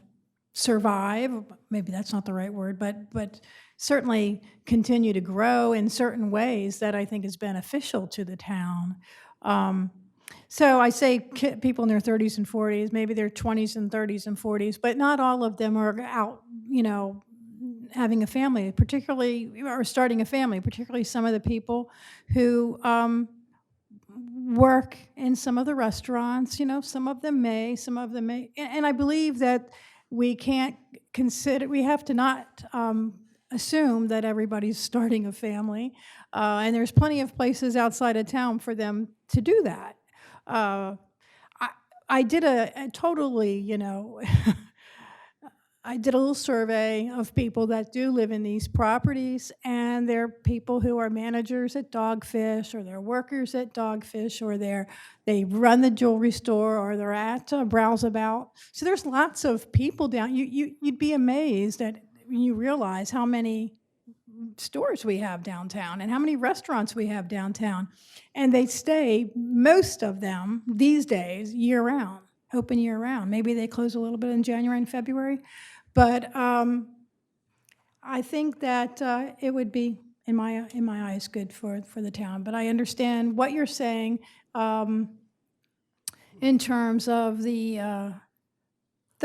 survive, maybe that's not the right word, but certainly continue to grow in certain ways that I think is beneficial to the town. So I say people in their 30s and 40s, maybe their 20s and 30s and 40s, but not all of them are out, you know, having a family, particularly, or starting a family, particularly some of the people who work in some of the restaurants, you know, some of them may, and I believe that we can't consider, we have to not assume that everybody's starting a family, and there's plenty of places outside of town for them to do that. Uh, I did a totally, you know, I did a little survey of people that do live in these properties, and they're people who are managers at Dogfish, or they're workers at Dogfish, or they run the jewelry store, or they're at Browseabout. So there's lots of people down. You'd be amazed at when you realize how many stores we have downtown and how many restaurants we have downtown, and they stay, most of them these days, year round, open year round. Maybe they close a little bit in January and February. But I think that it would be, in my eyes, good for the town. But I understand what you're saying in terms of the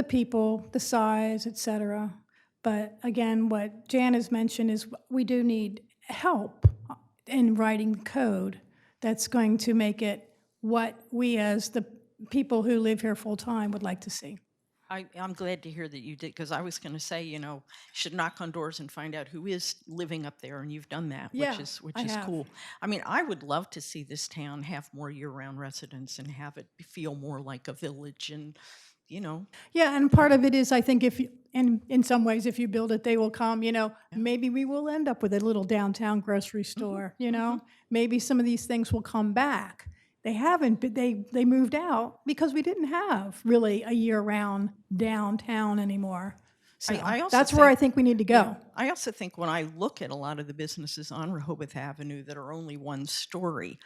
people, the size, et cetera. But again, what Jan has mentioned is we do need help in writing code that's going to make it what we as the people who live here full-time would like to see. I'm glad to hear that you did, because I was going to say, you know, you should knock on doors and find out who is living up there, and you've done that, Yeah, which I is have. cool. I mean, I would love to see this town have more year-round residents and have it feel more like a village, and you know, Yeah, and part of it is, I think, if you, and in some ways, if you build it, they will come, you know. Maybe we will end up with a little downtown grocery store, you know? Maybe some of these things will come back. They haven't, but they moved out because we didn't have really a year-round downtown anymore. So I also that's where I think- think we need to go. I also think when I look at a lot of the businesses on Rehoboth Avenue that are only one story,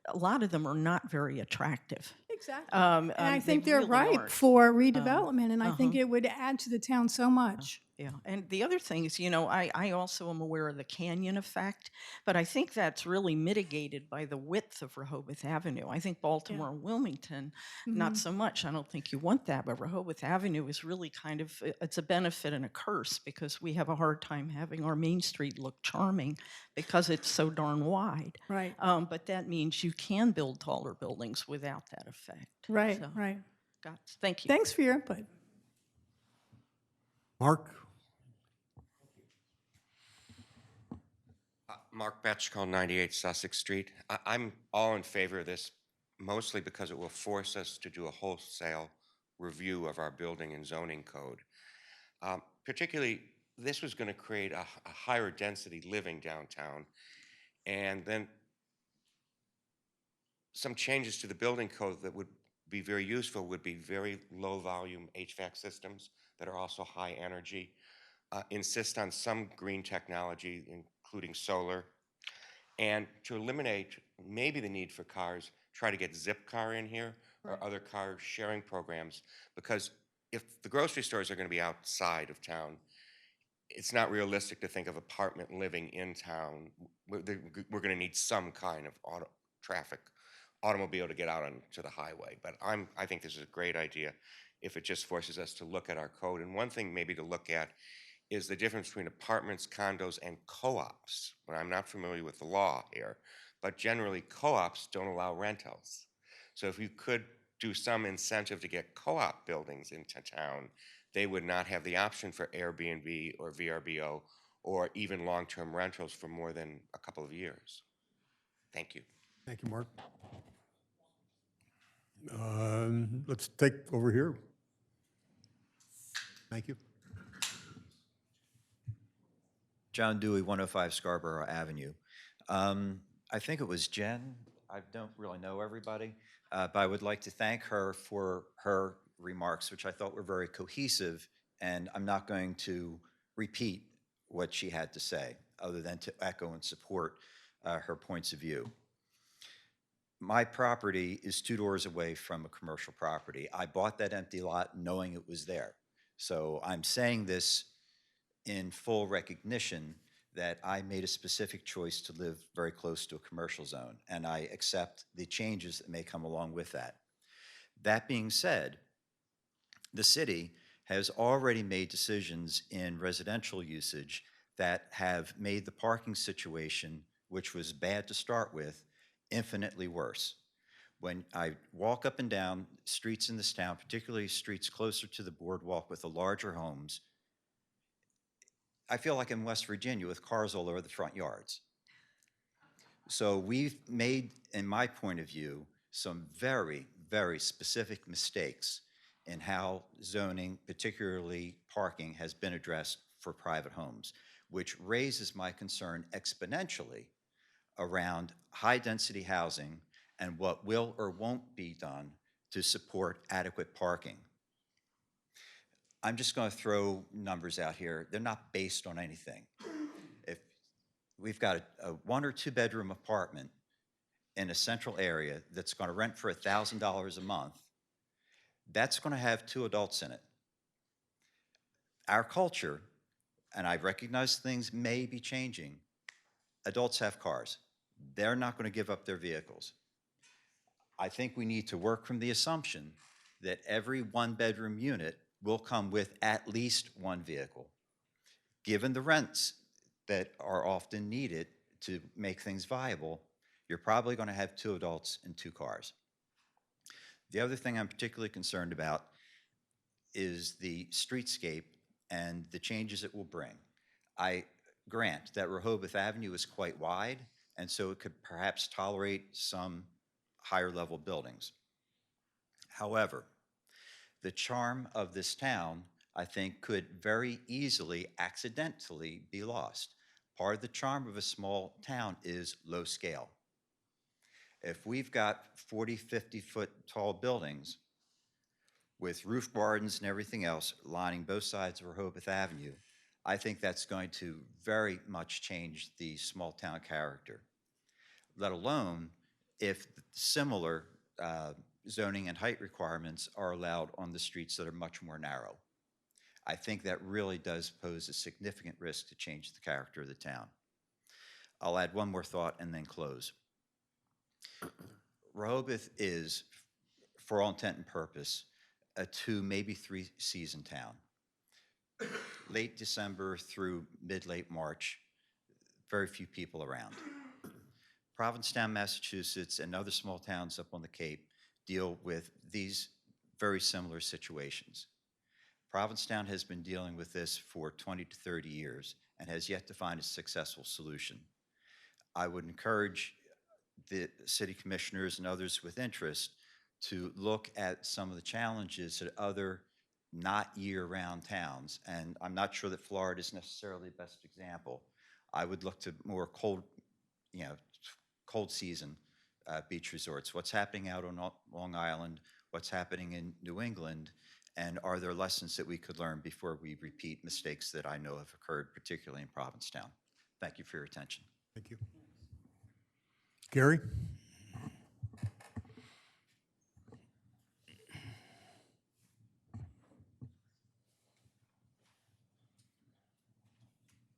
a lot of them are not very attractive. Exactly. And I think they're really ripe aren't. for redevelopment, and I think it would add to the town so much. Yeah, and the other thing is, you know, I also am aware of the canyon effect, but I think that's really mitigated by the width of Rehoboth Avenue. I think Baltimore and Wilmington, not so much. I don't think you want that, but Rehoboth Avenue is really kind of, it's a benefit and a curse, because we have a hard time having our Main Street look charming because it's so darn wide. Right. But that means you can build taller buildings without that effect. Right, So, right. thank you. Thanks for your input. Mark? Mark Betchko, 98 Sussex Street. I'm all in favor of this, mostly because it will force us to do a wholesale review of our building and zoning code. Particularly, this was going to create a higher density living downtown, and then some changes to the building code that would be very useful would be very low volume HVAC systems that are also high energy, insist on some green technology, including solar, and to eliminate maybe the need for cars, try to get Zipcar in here or other car sharing programs, because if the grocery stores are going to be outside of town, it's not realistic to think of apartment living in town. We're going to need some kind of automobile to get out onto the highway. But I think this is a great idea if it just forces us to look at our code. And one thing maybe to look at is the difference between apartments, condos, and co-ops. Well, I'm not familiar with the law here, but generally co-ops don't allow rentals. So if you could do some incentive to get co-op buildings into town, they would not have the option for Airbnb or VRBO or even long-term rentals for more than a couple of years. Thank you. Thank you, Mark. Let's take over here. Thank you. John Dewey, 105 Scarborough Avenue. I think it was Jen. I don't really know everybody, but I would like to thank her for her remarks, which I thought were very cohesive, and I'm not going to repeat what she had to say, other than to echo and support her points of view. my property is 2 doors away from a commercial property. I bought that empty lot knowing it was there. So I'm saying this in full recognition that I made a specific choice to live very close to a commercial zone, and I accept the changes that may come along with that. That being said, the city has already made decisions in residential usage that have made the parking situation, which was bad to start with, infinitely worse. When I walk up and down streets in this town, particularly streets closer to the boardwalk with the larger homes, I feel like I'm in West Virginia with cars all over the front yards. So we've made, in my point of view, some very, very specific mistakes in how zoning, particularly parking, has been addressed for private homes, which raises my concern exponentially around high-density housing and what will or won't be done to support adequate parking. I'm just going to throw numbers out here. They're not based on anything. If we've got a 1 or 2 bedroom apartment in a central area that's going to rent for $1,000 a month, that's going to have 2 adults in it. Our culture, and I recognize things may be changing, adults have cars. They're not going to give up their vehicles. I think we need to work from the assumption that every 1-bedroom unit will come with at least 1 vehicle. Given the rents that are often needed to make things viable, you're probably going to have 2 adults and 2 cars. The other thing I'm particularly concerned about is the streetscape and the changes it will bring. I grant that Rehoboth Avenue is quite wide, and so it could perhaps tolerate some higher level buildings. However, the charm of this town, I think, could very easily accidentally be lost. Part of the charm of a small town is low scale. If we've got 40, 50-foot tall buildings with roof gardens and everything else lining both sides of Rehoboth Avenue, I think that's going to very much change the small town character, let alone if similar zoning and height requirements are allowed on the streets that are much more narrow. I think that really does pose a significant risk to change the character of the town. I'll add one more thought and then close. Rehoboth is, for all intent and purpose, a 2, maybe 3 season town. Late December through mid-late March, very few people around. Provincetown, Massachusetts, and other small towns up on the Cape deal with these very similar situations. Provincetown has been dealing with this for 20 to 30 years and has yet to find a successful solution. I would encourage the city commissioners and others with interest to look at some of the challenges at other not year-round towns. And I'm not sure that Florida is necessarily the best example. I would look to more cold season beach resorts. What's happening out on Long Island? What's happening in New England? And are there lessons that we could learn before we repeat mistakes that I know have occurred, particularly in Provincetown? Thank you for your attention. Thank you. Gary?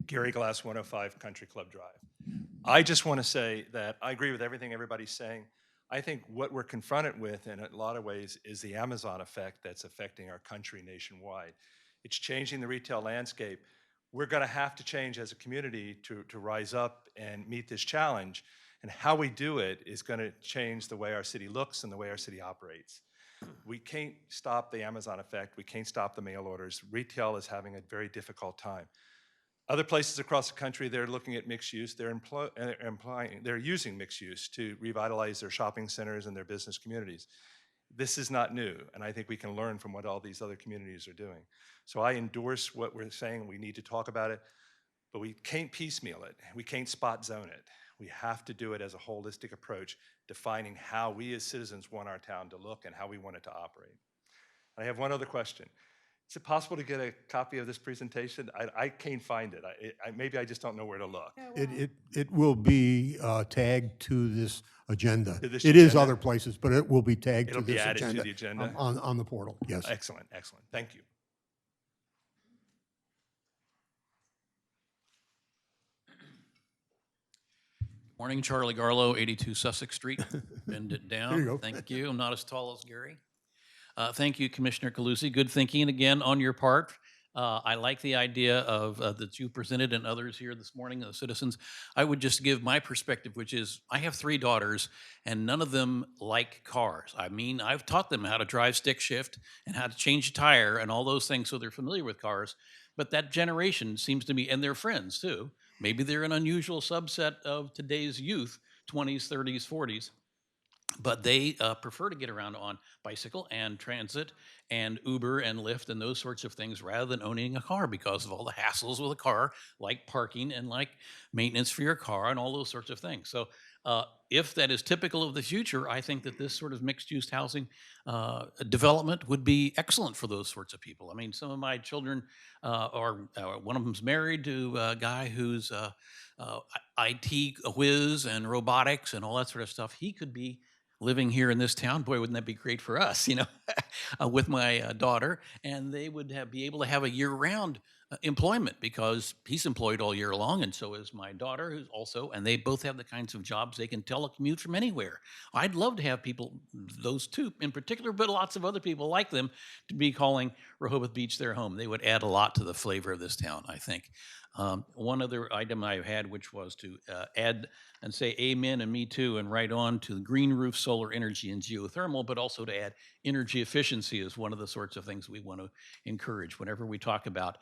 Gary Glass, 105 Country Club Drive. I just want to say that I agree with everything everybody's saying. I think what we're confronted with in a lot of ways is the Amazon effect that's affecting our country nationwide. It's changing the retail landscape. We're going to have to change as a community to rise up and meet this challenge. And how we do it is going to change the way our city looks and the way our city operates. We can't stop the Amazon effect. We can't stop the mail orders. Retail is having a very difficult time. Other places across the country, they're looking at mixed use. They're using mixed use to revitalize their shopping centers and their business communities. This is not new, and I think we can learn from what all these other communities are doing. So I endorse what we're saying. We need to talk about it, but we can't piecemeal it. We can't spot zone it. We have to do it as a holistic approach, defining how we as citizens want our town to look and how we want it to operate. I have one other question. Is it possible to get a copy of this presentation? I can't find it. Maybe I just don't know where to look. It will be tagged to this agenda. To this It is agenda? other places, but it will be tagged to It'll be this added to agenda. the agenda? On the portal, yes. Excellent, excellent. Thank you. Morning, Charlie Garlow, 82 Sussex Street. Bend it down. There you go. Thank you. I'm not as tall as Gary. Thank you, Commissioner Calusi. Good thinking again on your part. I like the idea of that you presented and others here this morning, the citizens. I would just give my perspective, which is I have 3 daughters and none of them like cars. I mean, I've taught them how to drive stick shift and how to change a tire and all those things so they're familiar with cars. But that generation seems to be, and their friends too, maybe they're an unusual subset of today's youth, 20s, 30s, 40s. But they prefer to get around on bicycle and transit and Uber and Lyft and those sorts of things rather than owning a car because of all the hassles with a car, like parking and like maintenance for your car and all those sorts of things. So if that is typical of the future, I think that this sort of mixed-use housing development would be excellent for those sorts of people. I mean, some of my children one of them's married to a guy who's IT whiz and robotics and all that sort of stuff. He could be living here in this town. Boy, wouldn't that be great for us, you know, with my daughter. And they would be able to have a year-round employment because he's employed all year long, and so is my daughter, who's also, and they both have the kinds of jobs they can telecommute from anywhere. I'd love to have people, those two in particular, but lots of other people like them, to be calling Rehoboth Beach their home. They would add a lot to the flavor of this town, I think. One other item I had, which was to add and say amen and me too, and write on to the green roof, solar energy, and geothermal, but also to add energy efficiency is one of the sorts of things we want to encourage. Whenever we talk about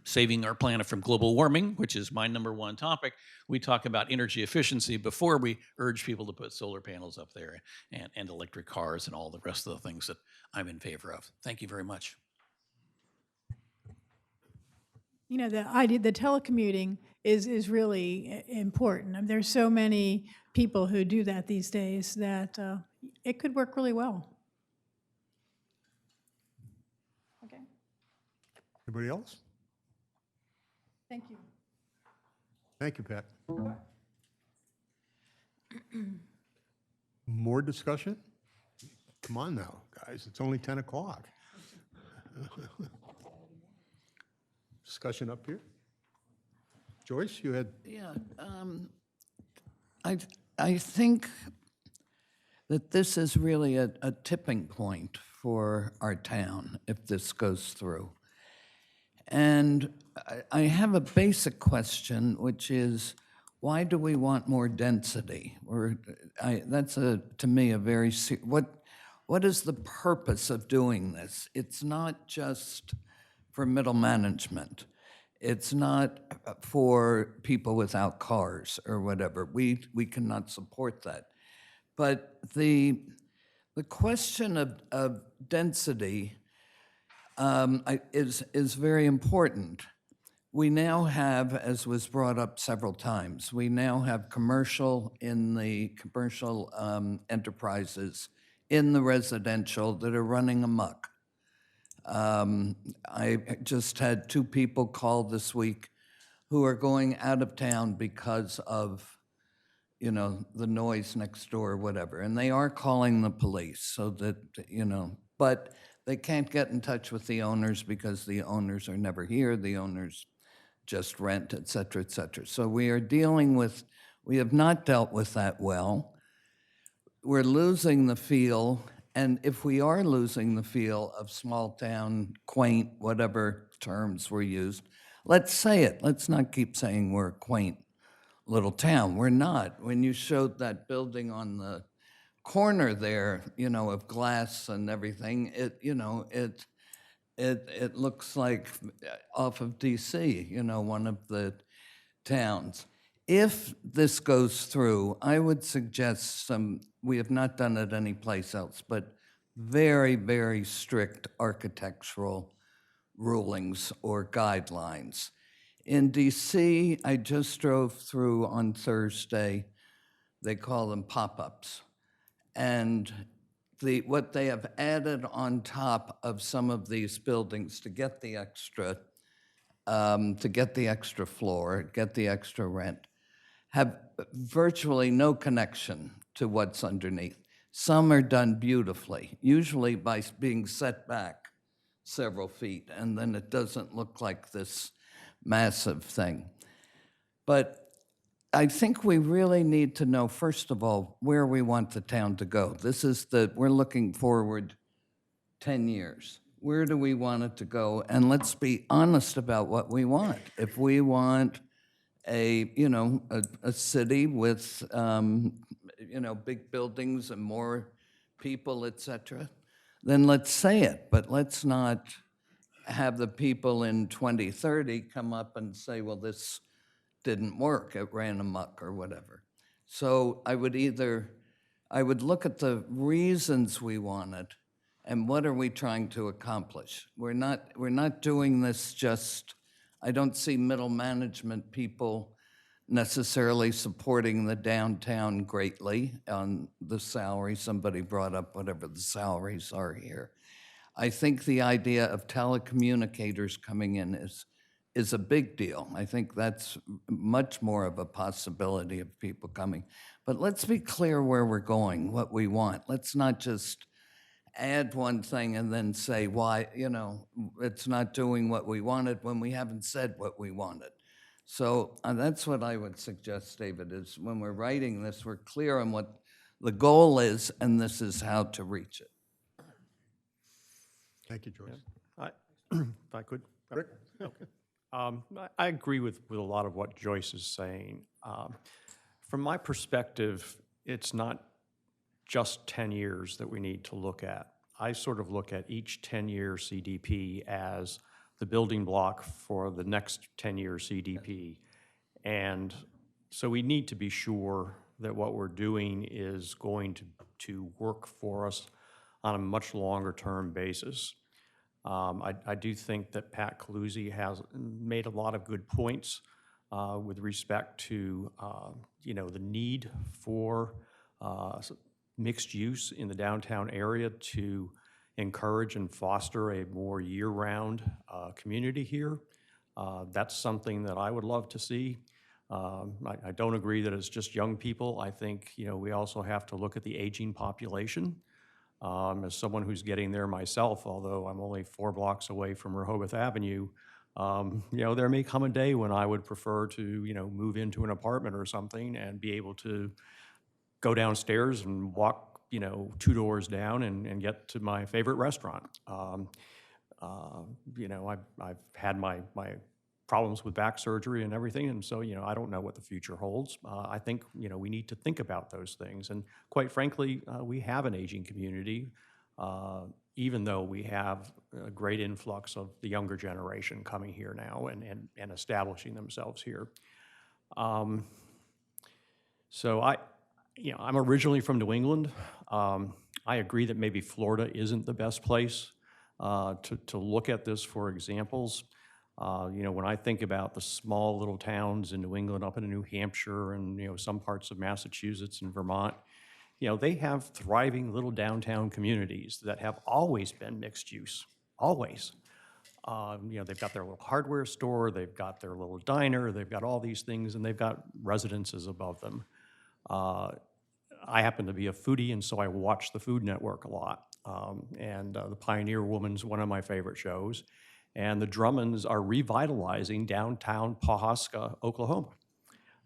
saving our planet from global warming, which is my #1 topic, we talk about energy efficiency before we urge people to put solar panels up there and electric cars and all the rest of the things that I'm in favor of. Thank you very much. You know, the idea, the telecommuting is really important. I mean, there's so many people who do that these days that it could work really well. Okay, Anybody else? thank you. Thank you, Pat. More discussion? Come on now, guys, it's only 10 o'clock. Discussion up here? Joyce, you had, Yeah, I think that this is really a tipping point for our town if this goes through. And I have a basic question, which is, why do we want more density? That's to me a very what is the purpose of doing this? It's not just for middle management. It's not for people without cars or whatever. We cannot support that. But the question of density is very important. We now have, as was brought up several times, we now have commercial enterprises in the residential that are running amok. I just had 2 people call this week who are going out of town because of, you know, the noise next door or whatever. And they are calling the police so that, you know, but they can't get in touch with the owners because the owners are never here. The owners just rent, et cetera, et cetera. So we have not dealt with that well. We're losing the feel. And if we are losing the feel of small town, quaint, whatever terms were used, let's say it. Let's not keep saying we're a quaint little town. We're not. When you showed that building on the corner there, you know, of glass and everything, it looks like off of DC, you know, one of the towns. If this goes through, I would suggest we have not done it anyplace else, but very, very strict architectural rulings or guidelines. In DC, I just drove through on Thursday, they call them pop-ups. And what they have added on top of some of these buildings to get the extra floor, get the extra rent, have virtually no connection to what's underneath. Some are done beautifully, usually by being set back several feet, and then it doesn't look like this massive thing. But I think we really need to know, first of all, where we want the town to go. We're looking forward 10 years. Where do we want it to go? And let's be honest about what we want. If we want a city with, big buildings and more people, et cetera, then let's say it. But let's not have the people in 2030 come up and say, well, this didn't work, it ran amok or whatever. So I would look at the reasons we want it and what are we trying to accomplish. We're not doing this just, I don't see middle management people necessarily supporting the downtown greatly on the salary. Somebody brought up whatever the salaries are here. I think the idea of telecommunicators coming in is a big deal. I think that's much more of a possibility of people coming. But let's be clear where we're going, what we want. Let's not just add one thing and then say why, it's not doing what we wanted when we haven't said what we wanted. So that's what I would suggest, David, is when we're writing this, we're clear on what the goal is, and this is how to reach it. Thank you, Joyce. If I could. Rick? I agree with a lot of what Joyce is saying. From my perspective, it's not just 10 years that we need to look at. I sort of look at each 10-year CDP as the building block for the next 10-year CDP. And so we need to be sure that what we're doing is going to work for us on a much longer term basis. I do think that Pat Caluzzi has made a lot of good points with respect to the need for mixed use in the downtown area to encourage and foster a more year-round community here. That's something that I would love to see. I don't agree that it's just young people. I think we also have to look at the aging population. As someone who's getting there myself, although I'm only 4 blocks away from Rehoboth Avenue, there may come a day when I would prefer to, move into an apartment or something and be able to go downstairs and walk, 2 doors down and get to my favorite restaurant. I've had my problems with back surgery and everything, and so, I don't know what the future holds. I think, we need to think about those things. And quite frankly, we have an aging community, even though we have a great influx of the younger generation coming here now and establishing themselves here. So I'm originally from New England. I agree that maybe Florida isn't the best place to look at this for examples. When I think about the small little towns in New England, up in New Hampshire, and some parts of Massachusetts and Vermont, they have thriving little downtown communities that have always been mixed use, always. They've got their little hardware store, they've got their little diner, they've got all these things, and they've got residences above them. I happen to be a foodie, and so I watch the Food Network a lot. The Pioneer Woman's one of my favorite shows. And the Drummonds are revitalizing downtown Pawhuska, Oklahoma.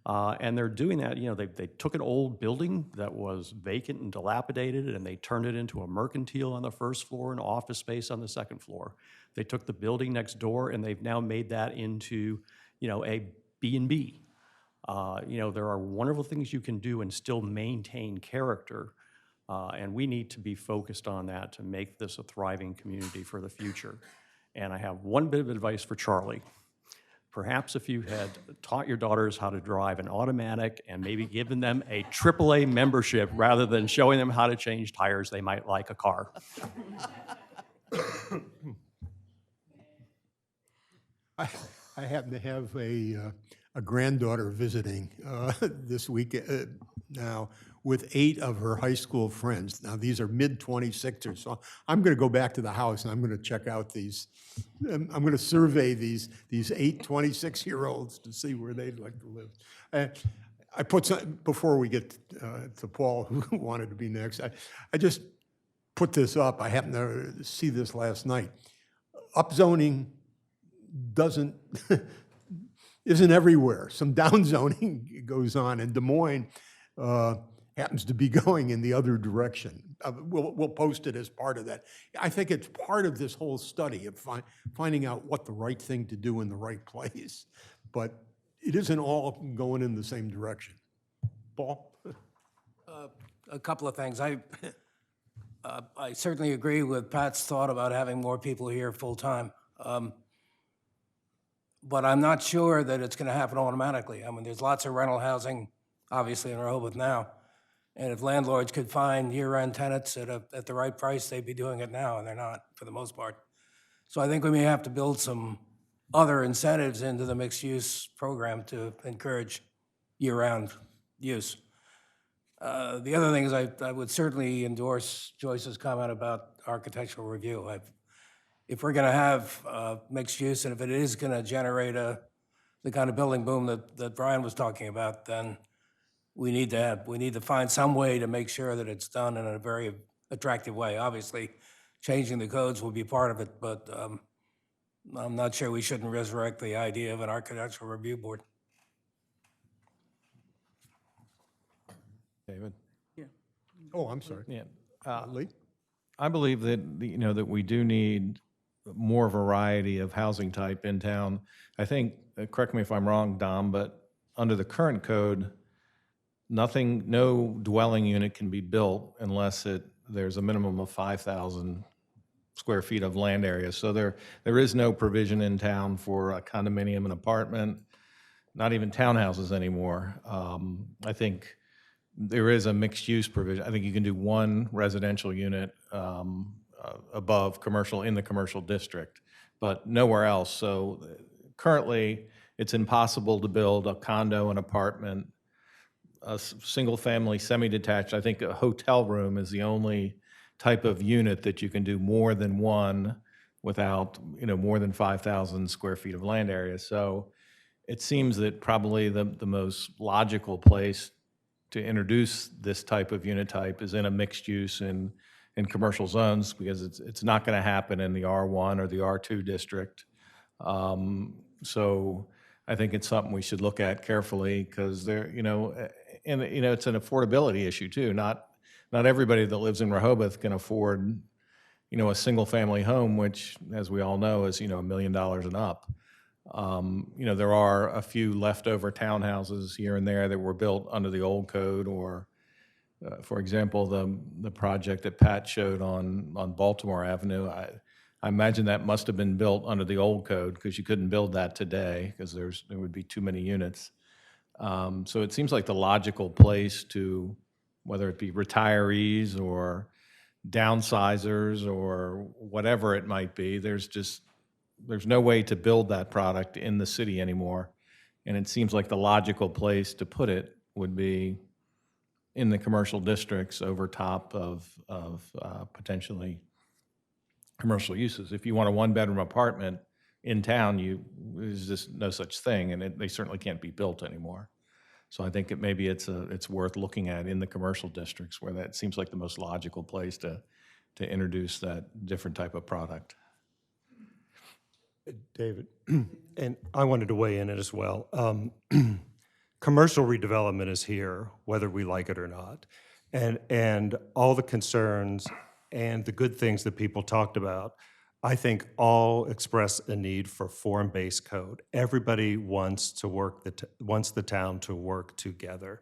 And they're doing that, they took an old building that was vacant and dilapidated, and they turned it into a mercantile on the first floor and office space on the second floor. They took the building next door, and they've now made that into, a B&B. There are wonderful things you can do and still maintain character. And we need to be focused on that to make this a thriving community for the future. And I have one bit of advice for Charlie. Perhaps if you had taught your daughters how to drive an automatic and maybe given them a AAA membership rather than showing them how to change tires, they might like a car. I happen to have a granddaughter visiting this week now. with 8 of her high school friends. Now, these are mid-26ers, so I'm going to go back to the house and I'm going to check out these, I'm going to survey these 8 26-year-olds to see where they'd like to live. I put some, before we get to Paul, who wanted to be next, I just put this up. I happened to see this last night. Upzoning isn't everywhere. Some downzoning goes on, and Des Moines happens to be going in the other direction. We'll post it as part of that. I think it's part of this whole study of finding out what the right thing to do in the right place, but it isn't all going in the same direction. Paul? A couple of things. I certainly agree with Pat's thought about having more people here full-time. But I'm not sure that it's going to happen automatically. I mean, there's lots of rental housing, obviously, in Rehoboth now. And if landlords could find year-round tenants at the right price, they'd be doing it now, and they're not, for the most part. So I think we may have to build some other incentives into the mixed-use program to encourage year-round use. The other thing is I would certainly endorse Joyce's comment about architectural review. If we're going to have mixed use, and if it is going to generate the kind of building boom that Brian was talking about, then we need to find some way to make sure that it's done in a very attractive way. Obviously, changing the codes will be part of it, but I'm not sure we shouldn't resurrect the idea of an architectural review board. David? Oh, I'm sorry. Yeah. Lee? I believe that, that we do need more variety of housing type in town. I think, correct me if I'm wrong, Dom, but under the current code, no dwelling unit can be built unless there's a minimum of 5,000 square feet of land area. So there is no provision in town for a condominium, an apartment, not even townhouses anymore. I think there is a mixed use provision. I think you can do one residential unit above commercial in the commercial district, but nowhere else. So currently, it's impossible to build a condo, an apartment, a single family, semi-detached. I think a hotel room is the only type of unit that you can do more than one without, more than 5,000 square feet of land area. So it seems that probably the most logical place to introduce this type of unit type is in a mixed use in commercial zones, because it's not going to happen in the R1 or the R2 district. So I think it's something we should look at carefully, because it's an affordability issue too. Not everybody that lives in Rehoboth can afford, a single family home, which, as we all know, is $1 million and up. There are a few leftover townhouses here and there that were built under the old code, or, for example, the project that Pat showed on Baltimore Avenue. I imagine that must have been built under the old code, because you couldn't build that today because there would be too many units. So it seems like the logical place to, whether it be retirees or downsizers or whatever it might be, there's no way to build that product in the city anymore. And it seems like the logical place to put it would be in the commercial districts over top of potentially commercial uses. If you want a one-bedroom apartment in town, there's just no such thing, and they certainly can't be built anymore. So I think maybe it's worth looking at in the commercial districts, where that seems like the most logical place to introduce that different type of product. David, and I wanted to weigh in as well. Commercial redevelopment is here, whether we like it or not. And all the concerns and the good things that people talked about, I think all express a need for form-based code. Everybody wants to wants the town to work together.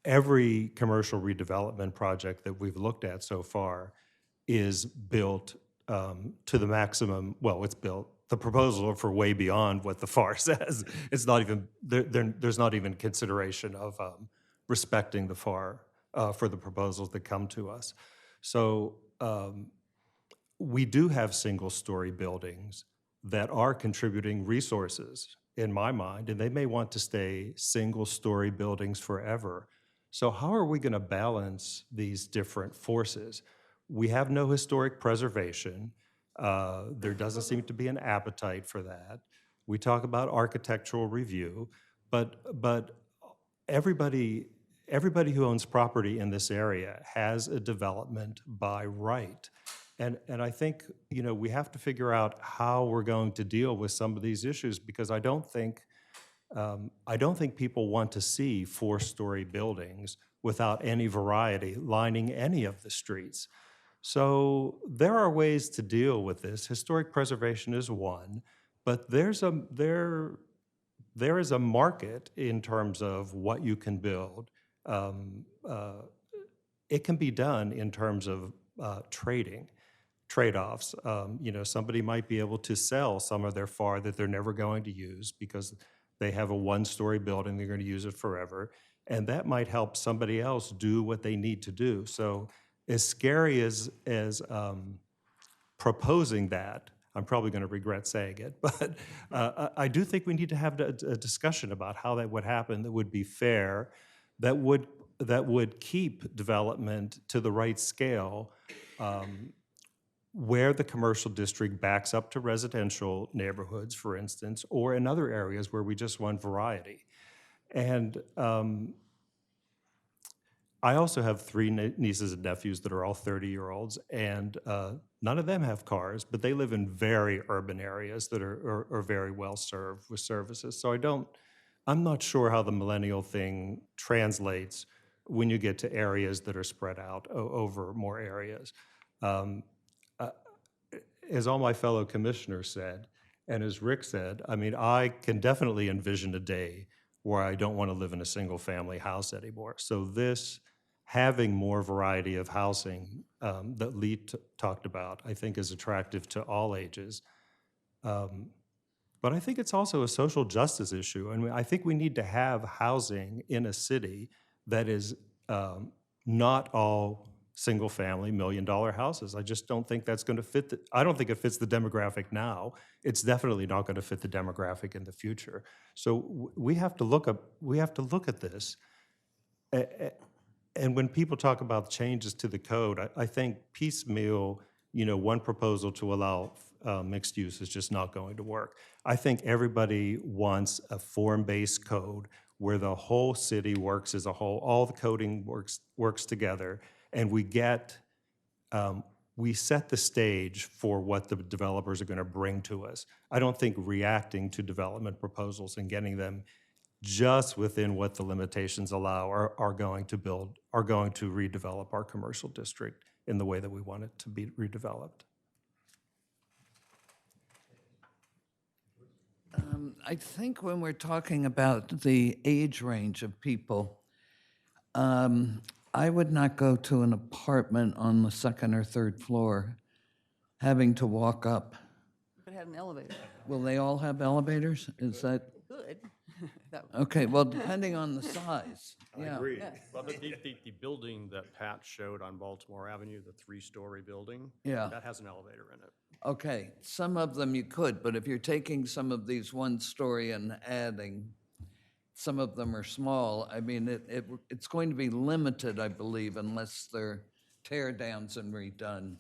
Every commercial redevelopment project that we've looked at so far is built to the maximum. Well, it's built. The proposals are for way beyond what the FAR says. It's not even there's not even consideration of respecting the FAR for the proposals that come to us. So we do have single-story buildings that are contributing resources, in my mind, and they may want to stay single-story buildings forever. So how are we going to balance these different forces? We have no historic preservation. There doesn't seem to be an appetite for that. We talk about architectural review, but everybody who owns property in this area has a development by right. And I think, we have to figure out how we're going to deal with some of these issues, because I don't think people want to see 4-story buildings without any variety lining any of the streets. So there are ways to deal with this. Historic preservation is one, but there is a market in terms of what you can build. It can be done in terms of trade-offs. Somebody might be able to sell some of their FAR that they're never going to use because they have a 1-story building, they're going to use it forever, and that might help somebody else do what they need to do. So as scary as proposing that, I'm probably going to regret saying it, but I do think we need to have a discussion about how that would happen that would be fair, that would keep development to the right scale, where the commercial district backs up to residential neighborhoods, for instance, or in other areas where we just want variety. And I also have 3 nieces and nephews that are all 30-year-olds, and none of them have cars, but they live in very urban areas that are very well served with services. So I'm not sure how the millennial thing translates when you get to areas that are spread out over more areas. As all my fellow commissioners said, and as Rick said, I mean, I can definitely envision a day where I don't want to live in a single-family house anymore. So this, having more variety of housing that Lee talked about, I think is attractive to all ages. But I think it's also a social justice issue. And I think we need to have housing in a city that is not all single-family $1-million houses. I just don't think that's going to fit. I don't think it fits the demographic now. It's definitely not going to fit the demographic in the future. So we have to look at this. And when people talk about changes to the code, I think piecemeal, one proposal to allow mixed use is just not going to work. I think everybody wants a form-based code where the whole city works as a whole, all the coding works together, and we set the stage for what the developers are going to bring to us. I don't think reacting to development proposals and getting them just within what the limitations allow are going to redevelop our commercial district in the way that we want it to be redeveloped. I think when we're talking about the age range of people, I would not go to an apartment on the 2nd or 3rd floor having to walk up. You could have an elevator. Will they all have elevators? Is that? Good. Okay, well, depending on the size. I Yeah. agree. Yeah. Well, the building that Pat showed on Baltimore Avenue, the 3-story building, Yeah. that has an elevator in it. Okay, some of them you could, but if you're taking some of these 1-story and adding, some of them are small. I mean, it's going to be limited, I believe, unless they're tear downs and redone.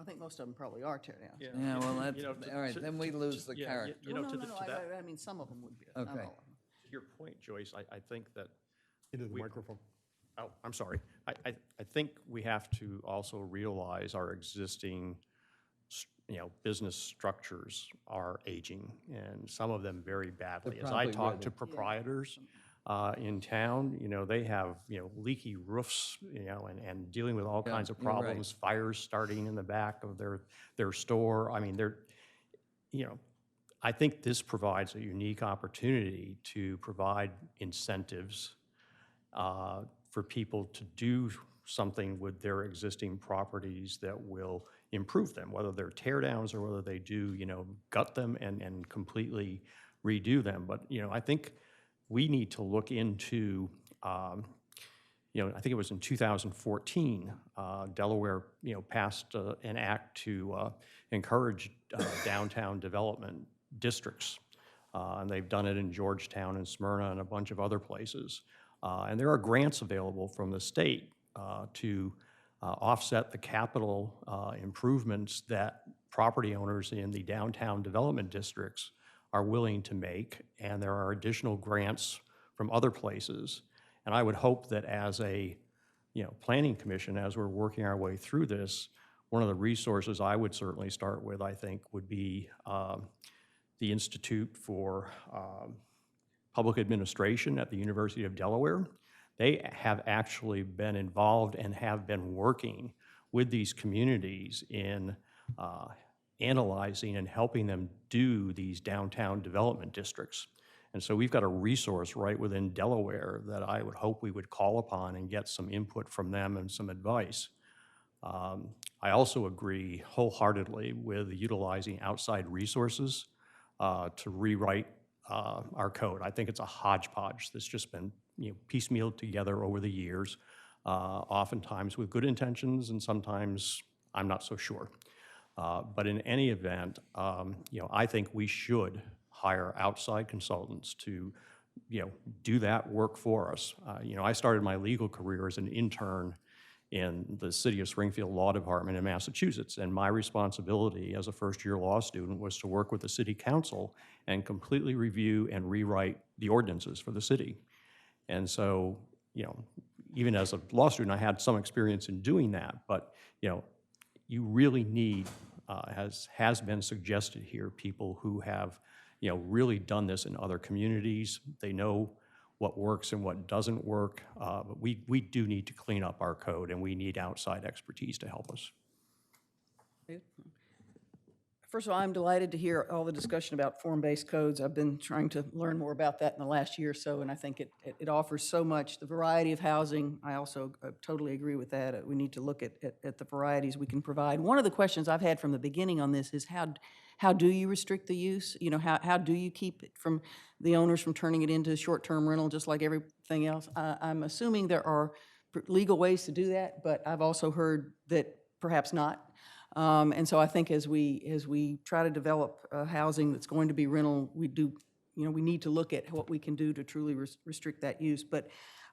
I think most of them probably are tear downs. Yeah, well, that's, all right, then we lose the yeah, character. No, I mean, some of them would be. Not Okay. all of them. To your point, Joyce, I think that, Into the microphone. oh, I'm sorry. I think we have to also realize our existing, business structures are aging, and some of them very badly. They're As I probably talk to ready. proprietors in town, they have, leaky roofs, and dealing with all kinds of you're right. problems, fires starting in the back of their store. I mean, I think this provides a unique opportunity to provide incentives for people to do something with their existing properties that will improve them, whether they're tear downs or whether they do, gut them and completely redo them. But, I think we need to look into, I think it was in 2014, Delaware, passed an act to encourage downtown development districts. And they've done it in Georgetown and Smyrna and a bunch of other places. And there are grants available from the state to offset the capital improvements that property owners in the downtown development districts are willing to make, and there are additional grants from other places. And I would hope that as a planning commission, as we're working our way through this, one of the resources I would certainly start with, I think, would be the Institute for Public Administration at the University of Delaware. They have actually been involved and have been working with these communities in analyzing and helping them do these downtown development districts. And so we've got a resource right within Delaware that I would hope we would call upon and get some input from them and some advice. I also agree wholeheartedly with utilizing outside resources to rewrite our code. I think it's a hodgepodge that's just been piecemealed together over the years, oftentimes with good intentions, and sometimes I'm not so sure. But in any event, I think we should hire outside consultants to, do that work for us. I started my legal career as an intern in the City of Springfield Law Department in Massachusetts, and my responsibility as a first-year law student was to work with the City Council and completely review and rewrite the ordinances for the city. And so, even as a law student, I had some experience in doing that, but, you really need, as has been suggested here, people who have, really done this in other communities. They know what works and what doesn't work, but we do need to clean up our code, and we need outside expertise to help us. First of all, I'm delighted to hear all the discussion about form-based codes. I've been trying to learn more about that in the last year or so, and I think it offers so much. The variety of housing, I also totally agree with that. We need to look at the varieties we can provide. One of the questions I've had from the beginning on this is how do you restrict the use? How do you keep it from the owners from turning it into short-term rental just like everything else? I'm assuming there are legal ways to do that, but I've also heard that perhaps not. And so I think as we try to develop housing that's going to be rental, we need to look at what we can do to truly restrict that use. But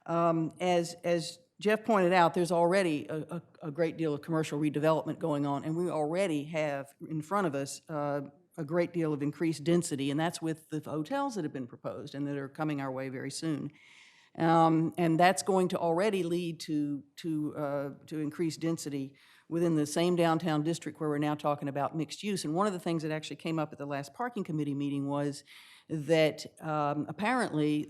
as Jeff pointed out, there's already a great deal of commercial redevelopment going on, and we already have in front of us a great deal of increased density, and that's with the hotels that have been proposed and that are coming our way very soon. And that's going to already lead to increased density within the same downtown district where we're now talking about mixed use. And one of the things that actually came up at the last parking committee meeting was that apparently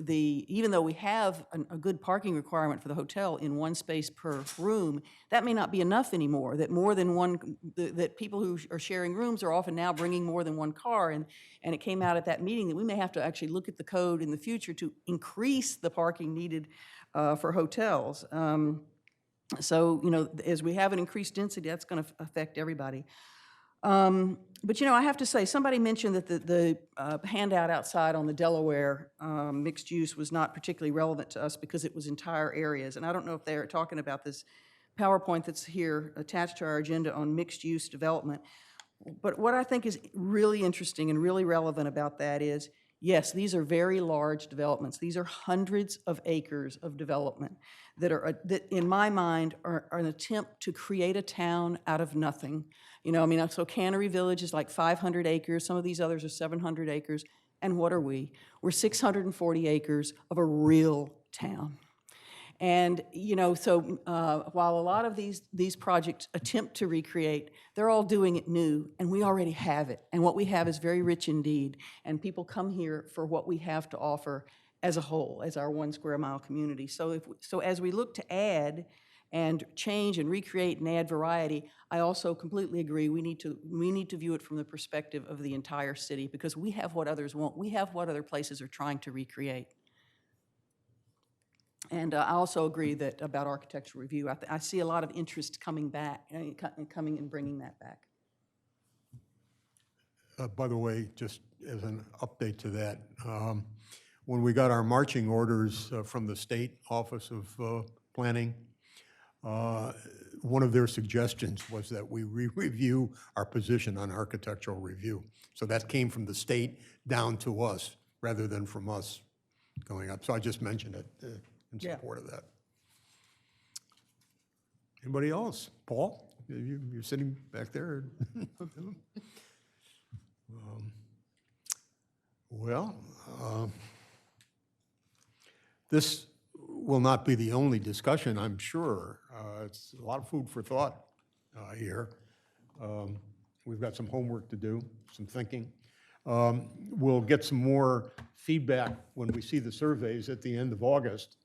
even though we have a good parking requirement for the hotel in one space per room, that may not be enough anymore, that more than one, that people who are sharing rooms are often now bringing more than one car. And it came out at that meeting that we may have to actually look at the code in the future to increase the parking needed for hotels. So, as we have an increased density, that's going to affect everybody. But, I have to say, somebody mentioned that the handout outside on the Delaware mixed use was not particularly relevant to us because it was entire areas. And I don't know if they are talking about this PowerPoint that's here attached to our agenda on mixed use development. But what I think is really interesting and really relevant about that is, yes, these are very large developments. These are hundreds of acres of development that in my mind are an attempt to create a town out of nothing. So Cannery Village is like 500 acres. Some of these others are 700 acres. And what are we? We're 640 acres of a real town. And, so while a lot of these projects attempt to recreate, they're all doing it new, and we already have it. And what we have is very rich indeed. And people come here for what we have to offer as a whole, as our 1 square mile community. So as we look to add and change and recreate and add variety, I also completely agree we need to view it from the perspective of the entire city, because we have what others won't. We have what other places are trying to recreate. And I also agree that about architectural review. I see a lot of interest coming back, coming and bringing that back. By the way, just as an update to that, when we got our marching orders from the State Office of Planning, one of their suggestions was that we review our position on architectural review. So that came from the state down to us rather than from us going up. So I just mentioned it in in Yeah. support of that. Anybody else? Paul, you're sitting back there. Well, this will not be the only discussion, I'm sure. It's a lot of food for thought here. We've got some homework to do, some thinking. We'll get some more feedback when we see the surveys at the end of August,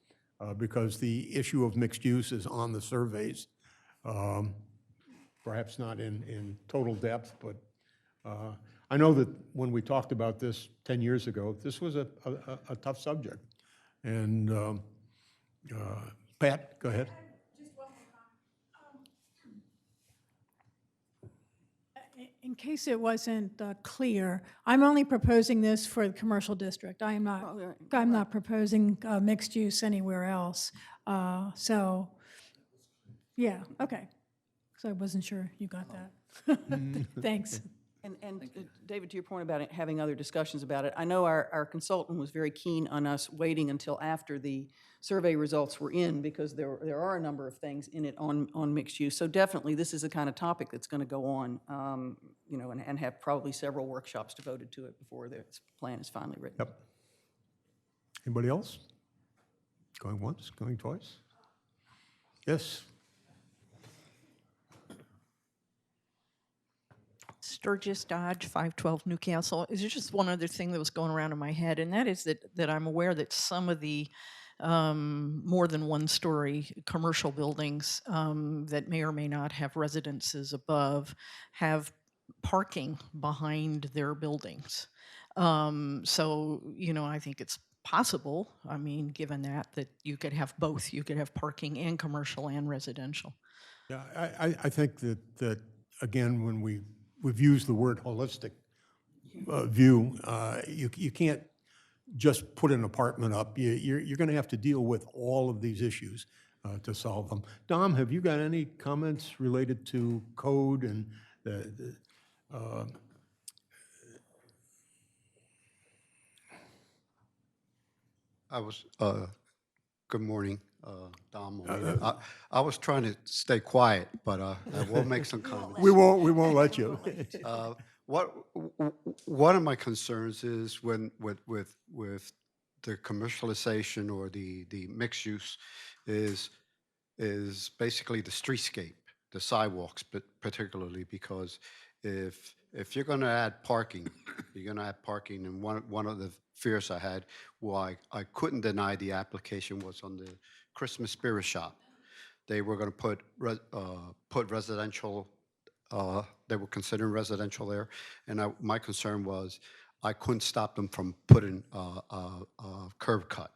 because the issue of mixed use is on the surveys. Perhaps not in total depth, but I know that when we talked about this 10 years ago, this was a tough subject. And Pat, go ahead. In case it wasn't clear, I'm only proposing this for the commercial district. I'm not proposing mixed use anywhere else. So, yeah, okay. So I wasn't sure you got that. Thanks. And David, to your point about having other discussions about it, I know our consultant was very keen on us waiting until after the survey results were in, because there are a number of things in it on mixed use. So definitely, this is the kind of topic that's going to go on, you know, and have probably several workshops devoted to it before the plan is finally written. Yep. Anybody else? Going once, going twice? Yes. Sturgis Dodge, 512 Newcastle. Is there just one other thing that was going around in my head, and that is that I'm aware that some of the more than one-story commercial buildings that may or may not have residences above have parking behind their buildings. So, you know, I think it's possible, I mean, given that you could have both. You could have parking and commercial and residential. Yeah, I think that again, when we've used the word holistic view, you can't just put an apartment up. You're going to have to deal with all of these issues to solve them. Dom, have you got any comments related to code and Good morning, Dom. I was trying to stay quiet, but I will make some comments. We won't let you. One of my concerns is with the commercialization or the mixed use is basically the streetscape, the sidewalks, but particularly because if you're going to add parking, you're going to add parking. And one of the fears I had, why I couldn't deny the application, was on the Christmas Spirit Shop. They were going to put residential. They were considering residential there, and my concern was I couldn't stop them from putting a curb cut,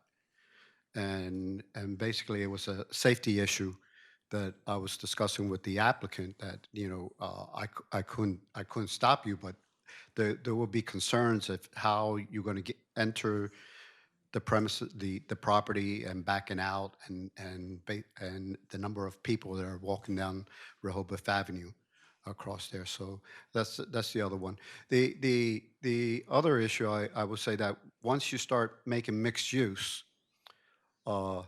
and basically it was a safety issue that I was discussing with the applicant, that, you know, I couldn't stop you, but there will be concerns of how you're going to enter the premises, the property, and backing out, and the number of people that are walking down Rehoboth Avenue across there. So that's the other one. The other issue, I would say that once you start making mixed use, not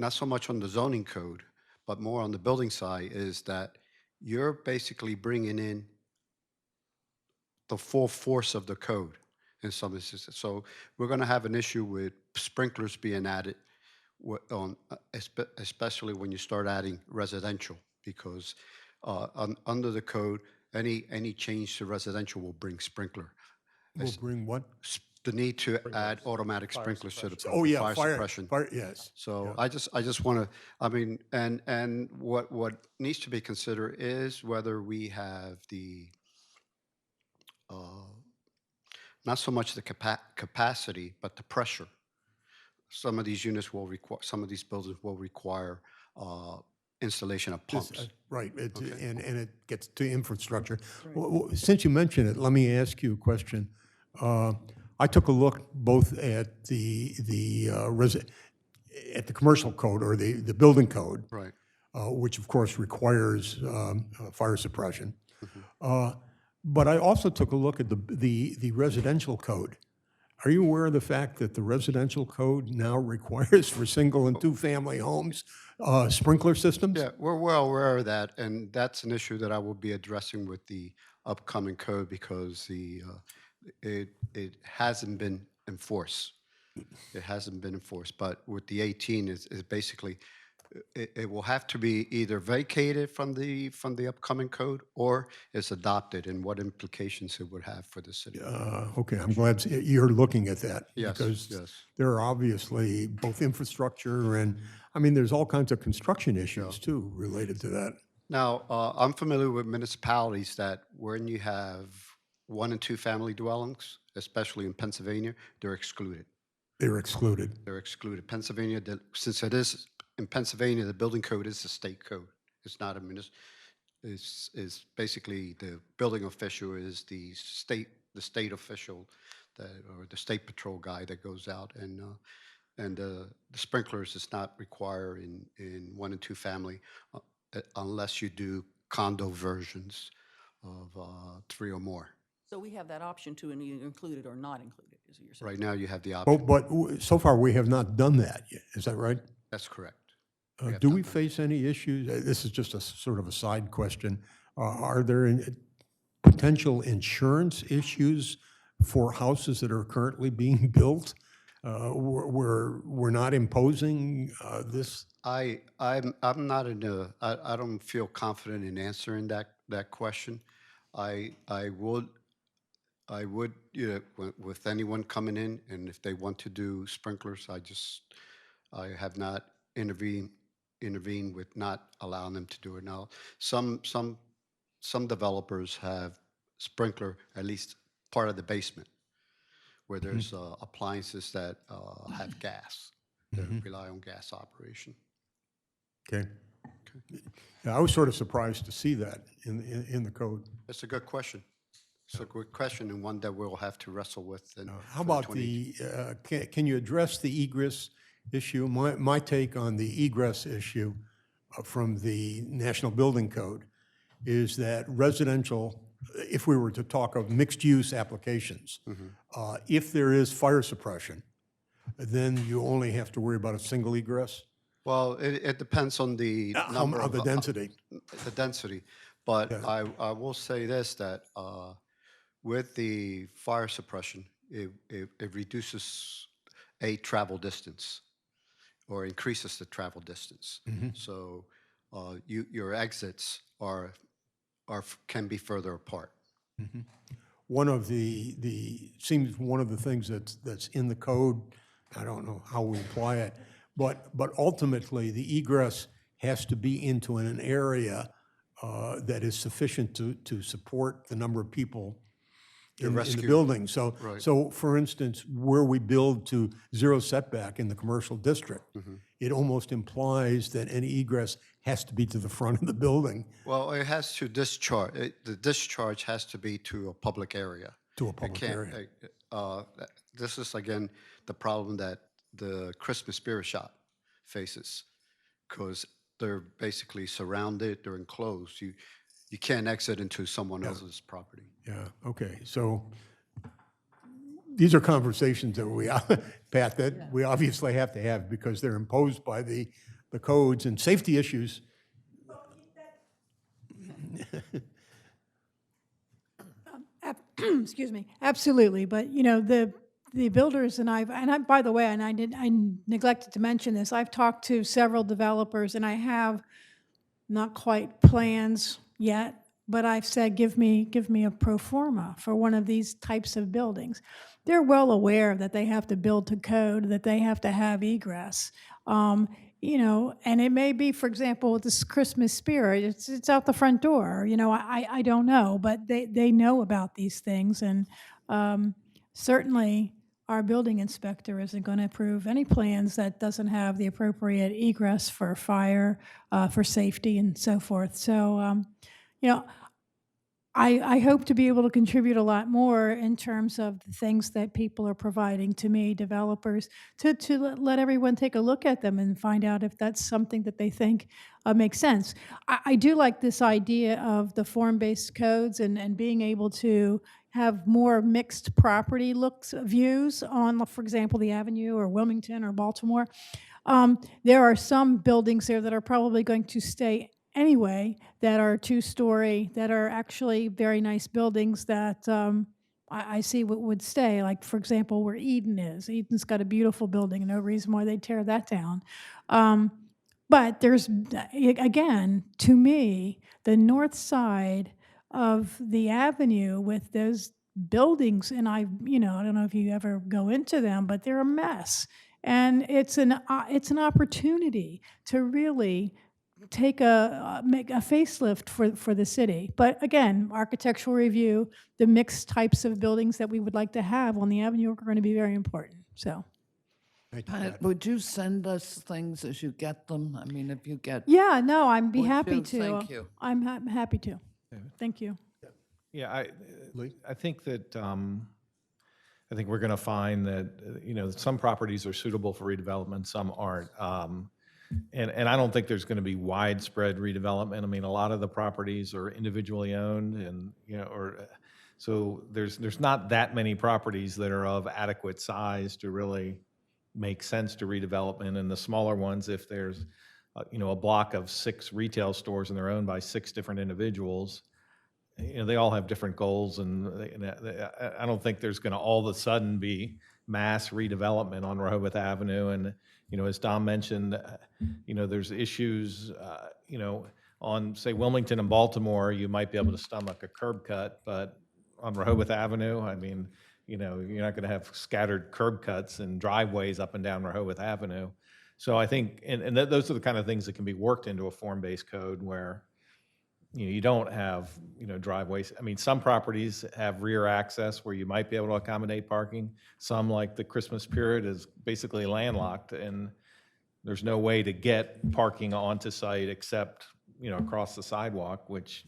so much on the zoning code, but more on the building side, is that you're basically bringing in the full force of the code in some instances. So we're going to have an issue with sprinklers being added especially when you start adding residential, because under the code, any change to residential will bring sprinkler. We'll bring what? The need to add automatic sprinklers to the Oh, yeah, fire suppression. Yes. So Yeah. I just want to, I mean, and what needs to be considered is whether we have the, not so much the capacity, but the pressure. Some of these units will require, some of these buildings will require installation of pumps. Right, and it gets to infrastructure. Since you mentioned it, let me ask you a question. I took a look both at the commercial code, or the building code, Right. Which of course requires fire suppression. But I also took a look at the residential code, Are you aware of the fact that the residential code now requires for single and two-family homes sprinkler systems? Yeah, we're well aware of that, and that's an issue that I will be addressing with the upcoming code because it hasn't been enforced. It hasn't been enforced, but with the 18 is basically, it will have to be either vacated from the upcoming code or it's adopted, and what implications it would have for the city. Okay, I'm glad you're looking at that. Yes, Because yes. there are obviously both infrastructure and, I mean, there's all kinds of construction issues too related to that. Now, I'm familiar with municipalities that when you have 1 and 2 family dwellings, especially in Pennsylvania, they're excluded. They're excluded. They're excluded. Pennsylvania, since it is, in Pennsylvania, the building code is a state code. It's not a is basically the building official is the state official that, or the state patrol guy that goes out and the sprinklers is not required in 1 and 2 family unless you do condo versions of 3 or more. So we have that option to either include it or not include it, is what you're saying? Right now, you have the Oh, option. but so far, we have not done that yet. Is that right? That's correct. Do we face any issues? This is just a sort of a side question. Are there potential insurance issues for houses that are currently being built? We're not imposing this? I'm not I don't feel confident in answering that question. I would, with anyone coming in, and if they want to do sprinklers, I have not intervened with not allowing them to do it. Now, some developers have sprinkler, at least part of the basement, where there's appliances that have gas, that rely on gas operation. Okay. Yeah, I was sort of surprised to see that in the code. That's a good question. It's a good question, and one that we'll have to wrestle with. How about can you address the egress issue? My take on the egress issue from the National Building Code is that residential, if we were to talk of mixed-use applications, if there is fire suppression, then you only have to worry about a single egress? Well, it depends on the number of the density. The density. But I will say this, that with the fire suppression, it reduces a travel distance or increases the travel distance. So your exits can be further apart. One of seems one of the things that's in the code, I don't know how we apply it, but ultimately the egress has to be into an area that is sufficient to support the number of people in the building. So, so for instance, where we build to zero setback in the commercial district, it almost implies that any egress has to be to the front of the building. Well, it has to discharge. The discharge has to be to a public area. To a public area. This is, again, the problem that the Christmas Spirit Shop faces, because they're basically surrounded, they're enclosed. You can't exit into someone else's property. Yeah, okay, so these are conversations that we, Pat, that we obviously have to have because they're imposed by the codes and safety issues. Excuse me, absolutely, but the builders and by the way, I neglected to mention this, I've talked to several developers and I have not quite plans yet, but I've said, give me a pro forma for one of these types of buildings. They're well aware that they have to build to code, that they have to have egress. And it may be, for example, with this Christmas Spirit, it's out the front door. I don't know, but they know about these things, and certainly our building inspector isn't going to approve any plans that doesn't have the appropriate egress for fire, for safety, and so forth. So, I hope to be able to contribute a lot more in terms of the things that people are providing to me, developers, to let everyone take a look at them and find out if that's something that they think makes sense. I do like this idea of the form-based codes and being able to, have more mixed property looks, views on, for example, the Avenue or Wilmington or Baltimore. There are some buildings there that are probably going to stay anyway, that are two-story, that are actually very nice buildings that I see what would stay. Like, for example, where Eden is. Eden's got a beautiful building, no reason why they'd tear that down. But there's, again, to me, the north side of the avenue with those buildings, and I don't know if you ever go into them, but they're a mess. And it's an opportunity to really make a facelift for the city. But again, architectural review, the mixed types of buildings that we would like to have on the avenue are going to be very important. So. Thank you, Pat, Pat. would you send us things as you get them? I mean, if you get. Yeah, no, I'd be Would happy you? to. Thank you. I'm happy to. Thank you. Yeah, I think that, I think we're going to find that, some properties are suitable for redevelopment, some aren't. And I don't think there's going to be widespread redevelopment. I mean, a lot of the properties are individually owned and, so there's not that many properties that are of adequate size to really make sense to redevelopment. And the smaller ones, if there's, a block of 6 retail stores and they're owned by 6 different individuals, they all have different goals, and I don't think there's going to all of a sudden be mass redevelopment on Rehoboth Avenue. And, as Dom mentioned, there's issues, on, say, Wilmington and Baltimore, you might be able to stomach a curb cut, but on Rehoboth Avenue, I mean, you're not going to have scattered curb cuts and driveways up and down Rehoboth Avenue. So I think, and those are the kind of things that can be worked into a form-based code where, you don't have, driveways. I mean, some properties have rear access where you might be able to accommodate parking. Some, like the Christmas period, is basically landlocked, and there's no way to get parking onto site except, across the sidewalk, which,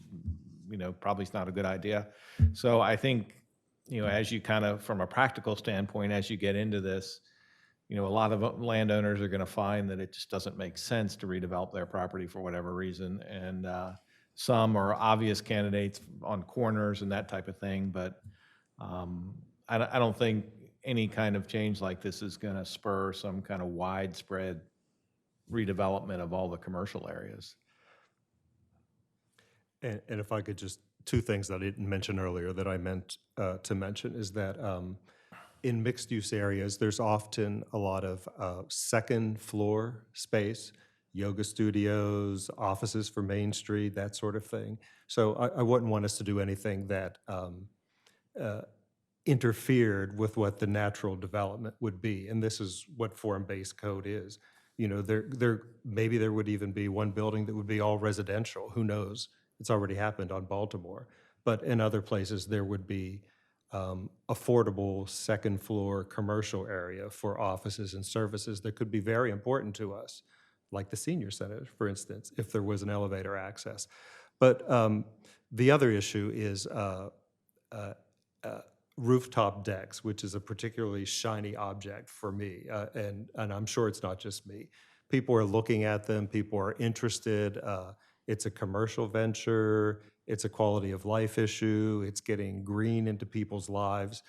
probably is not a good idea. So I think, as you kind of, from a practical standpoint, as you get into this, a lot of landowners are going to find that it just doesn't make sense to redevelop their property for whatever reason. And, some are obvious candidates on corners and that type of thing, but I don't think any kind of change like this is going to spur some kind of widespread redevelopment of all the commercial areas. And if I could just, 2 things that I didn't mention earlier that I meant to mention is that in mixed-use areas, there's often a lot of second-floor space, yoga studios, offices for Main Street, that sort of thing. So I wouldn't want us to do anything that interfered with what the natural development would be. And this is what form-based code is. Maybe there would even be one building that would be all residential. Who knows? It's already happened on Baltimore. But in other places, there would be affordable second-floor commercial area for offices and services that could be very important to us, like the senior center, for instance, if there was an elevator access. But the other issue is rooftop decks, which is a particularly shiny object for me, and I'm sure it's not just me. People are looking at them, people are interested. It's a commercial venture, it's a quality of life issue, it's getting green into people's lives.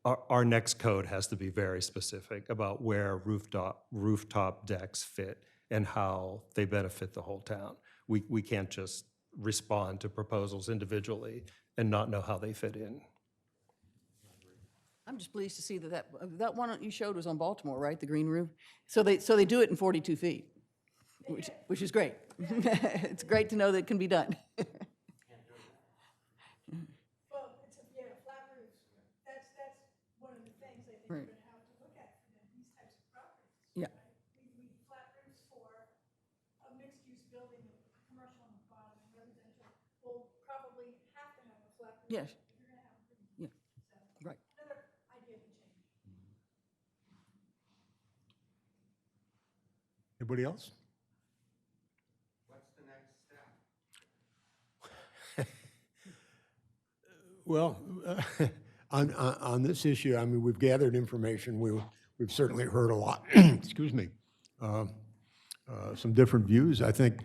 Our next code has to be very specific about where rooftop decks fit and how they benefit the whole town. We can't just respond to proposals individually and not know how they fit in. I'm just pleased to see that one you showed was on Baltimore, right? The green roof. So they do it in 42 feet, which is great. It's great to know that it can be done. Well, it's flat roofs. That's one of the things I think we're Right. going to have to look at for these types of properties. Yeah. We flat roofs for a mixed-use building, commercial on the bottom and residential, will probably have to have a flat roof. Yes. If you're going to have a roof. Yeah. So, Right. another idea to change. Anybody else? What's the next step? Well, on this issue, I mean, we've gathered information. We've certainly heard a lot, excuse me, some different views. I think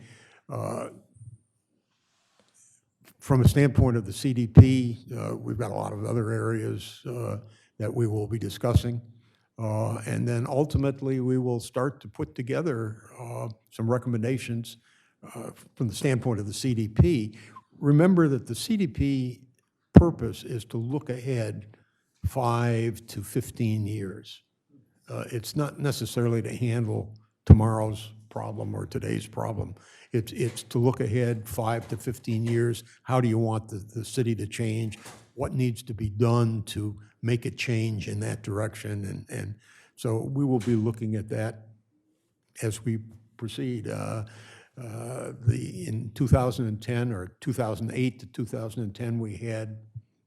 From a standpoint of the CDP, we've got a lot of other areas that we will be discussing. And then ultimately, we will start to put together some recommendations from the standpoint of the CDP. Remember that the CDP purpose is to look ahead 5 to 15 years. It's not necessarily to handle tomorrow's problem or today's problem. It's to look ahead 5 to 15 years. How do you want the city to change? What needs to be done to make it change in that direction? And so we will be looking at that as we proceed. In 2010 or 2008 to 2010, we had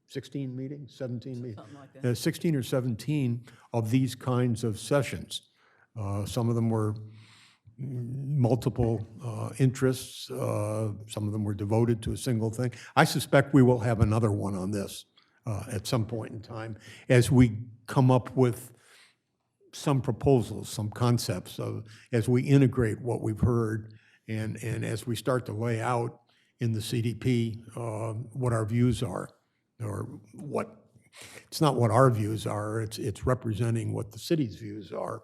16 meetings, 17 meetings? Something like that. 16 or 17 of these kinds of sessions. Some of them were multiple interests. Some of them were devoted to a single thing. I suspect we will have another one on this at some point in time as we come up with some proposals, some concepts, as we integrate what we've heard and as we start to lay out in the CDP what our views are, or what, it's not what our views are, it's representing what the city's views are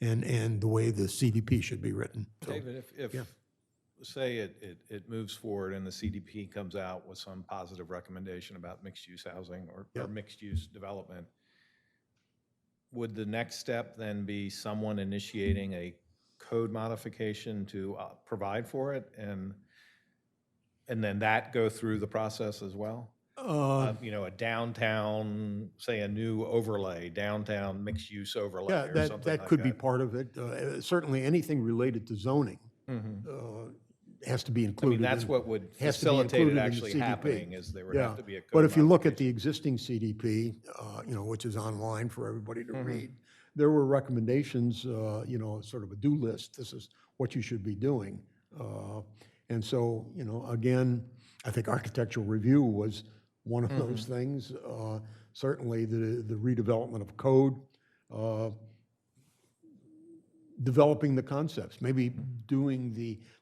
and the way the CDP should be written. So, David, if yeah. say it moves forward and the CDP comes out with some positive recommendation about mixed-use housing or Yep. mixed-use development, would the next step then be someone initiating a code modification to provide for it, and then that go through the process as well? You know, a downtown, say a new overlay, downtown mixed-use overlay Yeah, or that something like could be part of it. Certainly, anything related to zoning has to be I included. mean, that's in- what would has to be facilitate included it in the actually CDP. happening, is there would Yeah, have to be a code but if you look at the modification. existing CDP, you know, which is online for everybody to Mhm. read, there were recommendations, you know, sort of a do list. This is what you should be doing. And so, you know, again, I think architectural review was one of those things. Certainly, the redevelopment of code, developing the concepts, maybe doing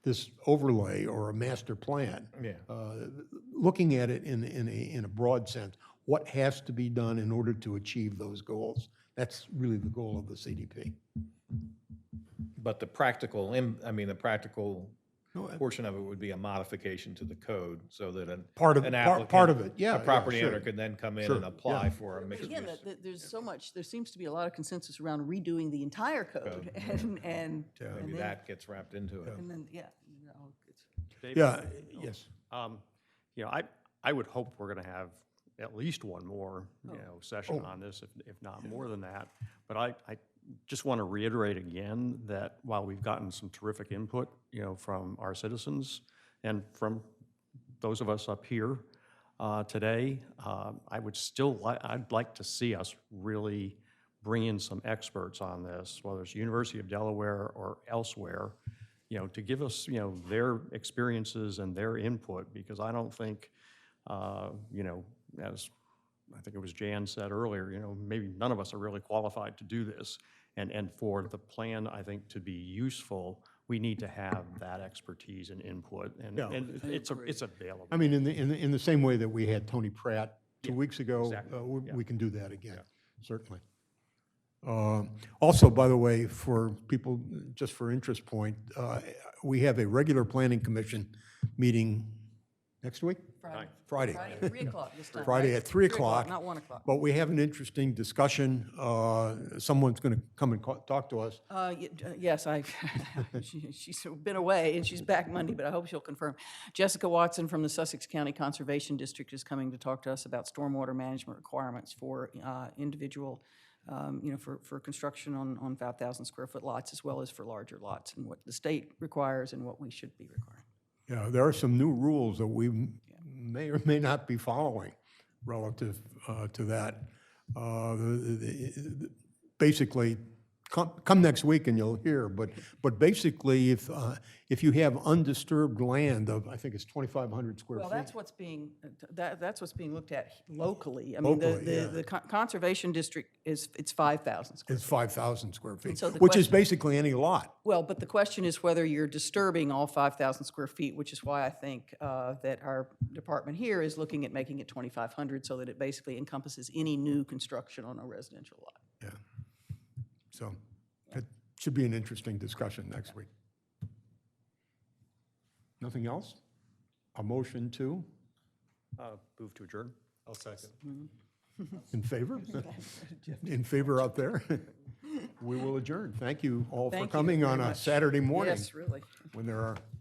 this overlay or a master plan. Yeah. Looking at it in a broad sense, what has to be done in order to achieve those goals? That's really the goal of the CDP. But the practical, the practical No, portion of it would be a modification to the code so that Part of- an part applicant, of it, yeah, a yeah, property sure. owner could then come in Sure, and apply yeah. for a mixed Again, use. there's so much, there seems to be a lot of consensus around redoing the entire code, and Maybe then- that gets wrapped into it. and then, yeah, you know, it's- David? Yeah, yes. You know, I would hope we're going to have at least one more, you know, session on this, if not more than that. But I just want to reiterate again that while we've gotten some terrific input, you know, from our citizens and from those of us up here today, I'd like to see us really bring in some experts on this, whether it's University of Delaware or elsewhere, you know, to give us, you know, their experiences and their input, because I don't think, you know, as I think it was Jan said earlier, you know, maybe none of us are really qualified to do this. And for the plan, I think, to be useful, we need to have that expertise and input, and, Yeah. and it's available. I mean, in the same way that we had Tony Pratt 2 Yeah, weeks ago, exactly, yeah. we can do that again, certainly. Also, by the way, for people, just for interest point, we have a regular planning commission meeting next week? Friday. Friday at 3 o'clock this time. Friday right? at 3 o'clock. Not 1 o'clock. But we have an interesting discussion. Someone's going to come and talk to us. Yes, she's been away, and she's back Monday, but I hope she'll confirm. Jessica Watson from the Sussex County Conservation District is coming to talk to us about stormwater management requirements for individual, you know, for construction on 5,000 square foot lots, as well as for larger lots, and what the state requires and what we should be requiring. Yeah, there are some new rules that we may or may not be following relative to that. Basically, come next week and you'll hear, but basically, if you have undisturbed land of, I think it's 2,500 square Well, feet. that's what's being, that's what's being looked at locally. I mean, Locally, yeah. the conservation district it's 5,000 square. It's 5,000 square feet, so the which is question- basically any lot. Well, but the question is whether you're disturbing all 5,000 square feet, which is why I think that our department here is looking at making it 2,500 so that it basically encompasses any new construction on a residential lot. Yeah. So it should be an interesting discussion next week. Nothing else? A motion to? Move to adjourn. I'll second. In favor? In favor out there? We will adjourn. Thank you all for Thank you coming on very a much. Saturday morning Yes, really. when there are